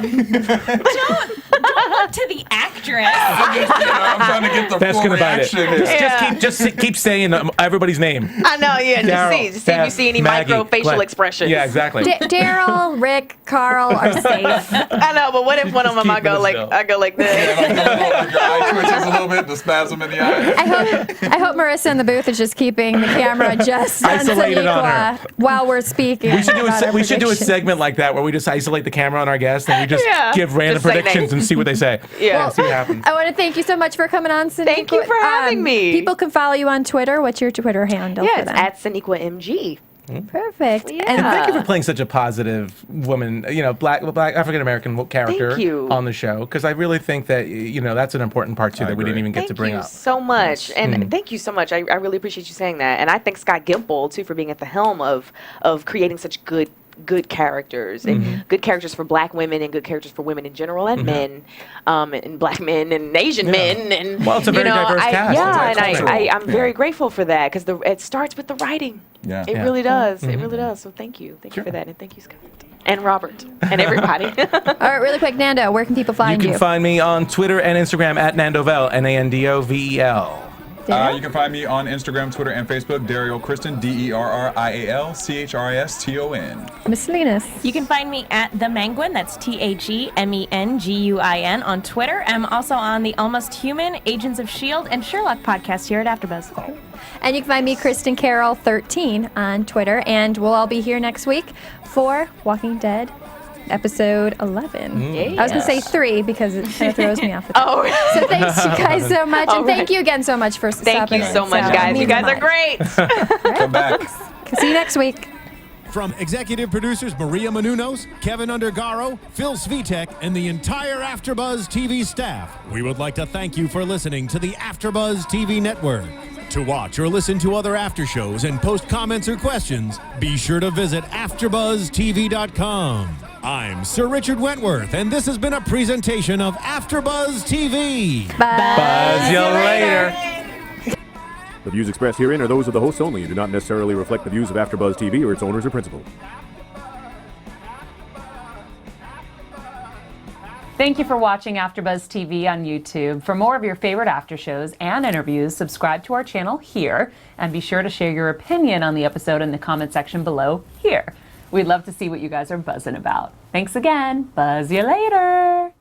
Don't look to the actress. I'm trying to get the That's full gonna bite it. reaction here. Just keep saying everybody's name. I know, yeah. Daryl, Just see if you see any Maggie, micro facial Glenn. expressions. Yeah, exactly. Daryl, Rick, Carl are safe. I know, but what if one of them I go like this? Your eye twitches a little bit, the spasm in the eye. I hope Marissa in the booth is just keeping the camera just on Isolated on Sonequa her. while we're speaking. We should do about our we should do a predictions. segment like that where we just isolate the camera on our guests and we just give random Just say predictions names. and see what they say. Yeah. See what happens. I want to thank you so much for coming on, Sonequa. Thank you for having me. People can follow you on Twitter. What's your Twitter handle? Yeah, for it's them? at Sonequa MG. Perfect. Yeah. And thank you for playing such a positive woman, black African American character Thank you. on the show, because I really think that that's an important part too that we didn't even get to bring Thank up. you so much, and thank you so much. I really appreciate you saying that, and I thank Scott Gimple too for being at the helm of creating such good characters and good characters for black women and good characters for women in general and men, and black men and Asian men and Well, it's a very diverse cast. Yeah, It's and multicultural. I'm very grateful for that because it starts with the writing. Yeah. It really does. It really does. So thank you for that, and thank you, Scott. And Robert and everybody. All right, really quick, Nando, where can people find you? You can find me on Twitter and Instagram at Nandovel, Nandovel. You can find me on Instagram, Twitter, and Facebook, Derrial Christon, DerrialChriston. Miscellaneous. You can find me at The Menguin, that's TheMenguin on Twitter. I'm also on the Almost Human, Agents of S.H.I.E.L.D., and Sherlock podcast here at AfterBuzz. And you can find me, Kristin Carole 13 on Twitter, and we'll all be here next week for Walking Dead episode 11. I was going to say 3 because it kind of throws me off. Oh, So thanks you guys so much, and thank you again so much for thank stopping you in. so much, guys. You guys are great. Come back. See you next week. From executive producers Maria Menounos, Kevin Undergaro, Phil Svitek, and the entire AfterBuzz TV staff, we would like to thank you for listening to the AfterBuzz TV network. To watch or listen to other after shows and post comments or questions, be sure to visit AfterBuzzTV.com. I'm Sir Richard Wentworth, and this has been a presentation of AfterBuzz TV. Buzz you later. The views expressed herein are those of the hosts only and do not necessarily reflect the views of AfterBuzz TV or its owners or principals. Thank you for watching AfterBuzz TV on YouTube. For more of your favorite after shows and interviews, subscribe to our channel here, and be sure to share your opinion on the episode in the comment section below here. We'd love to see what you guys are buzzing about. Thanks again. Buzz you later.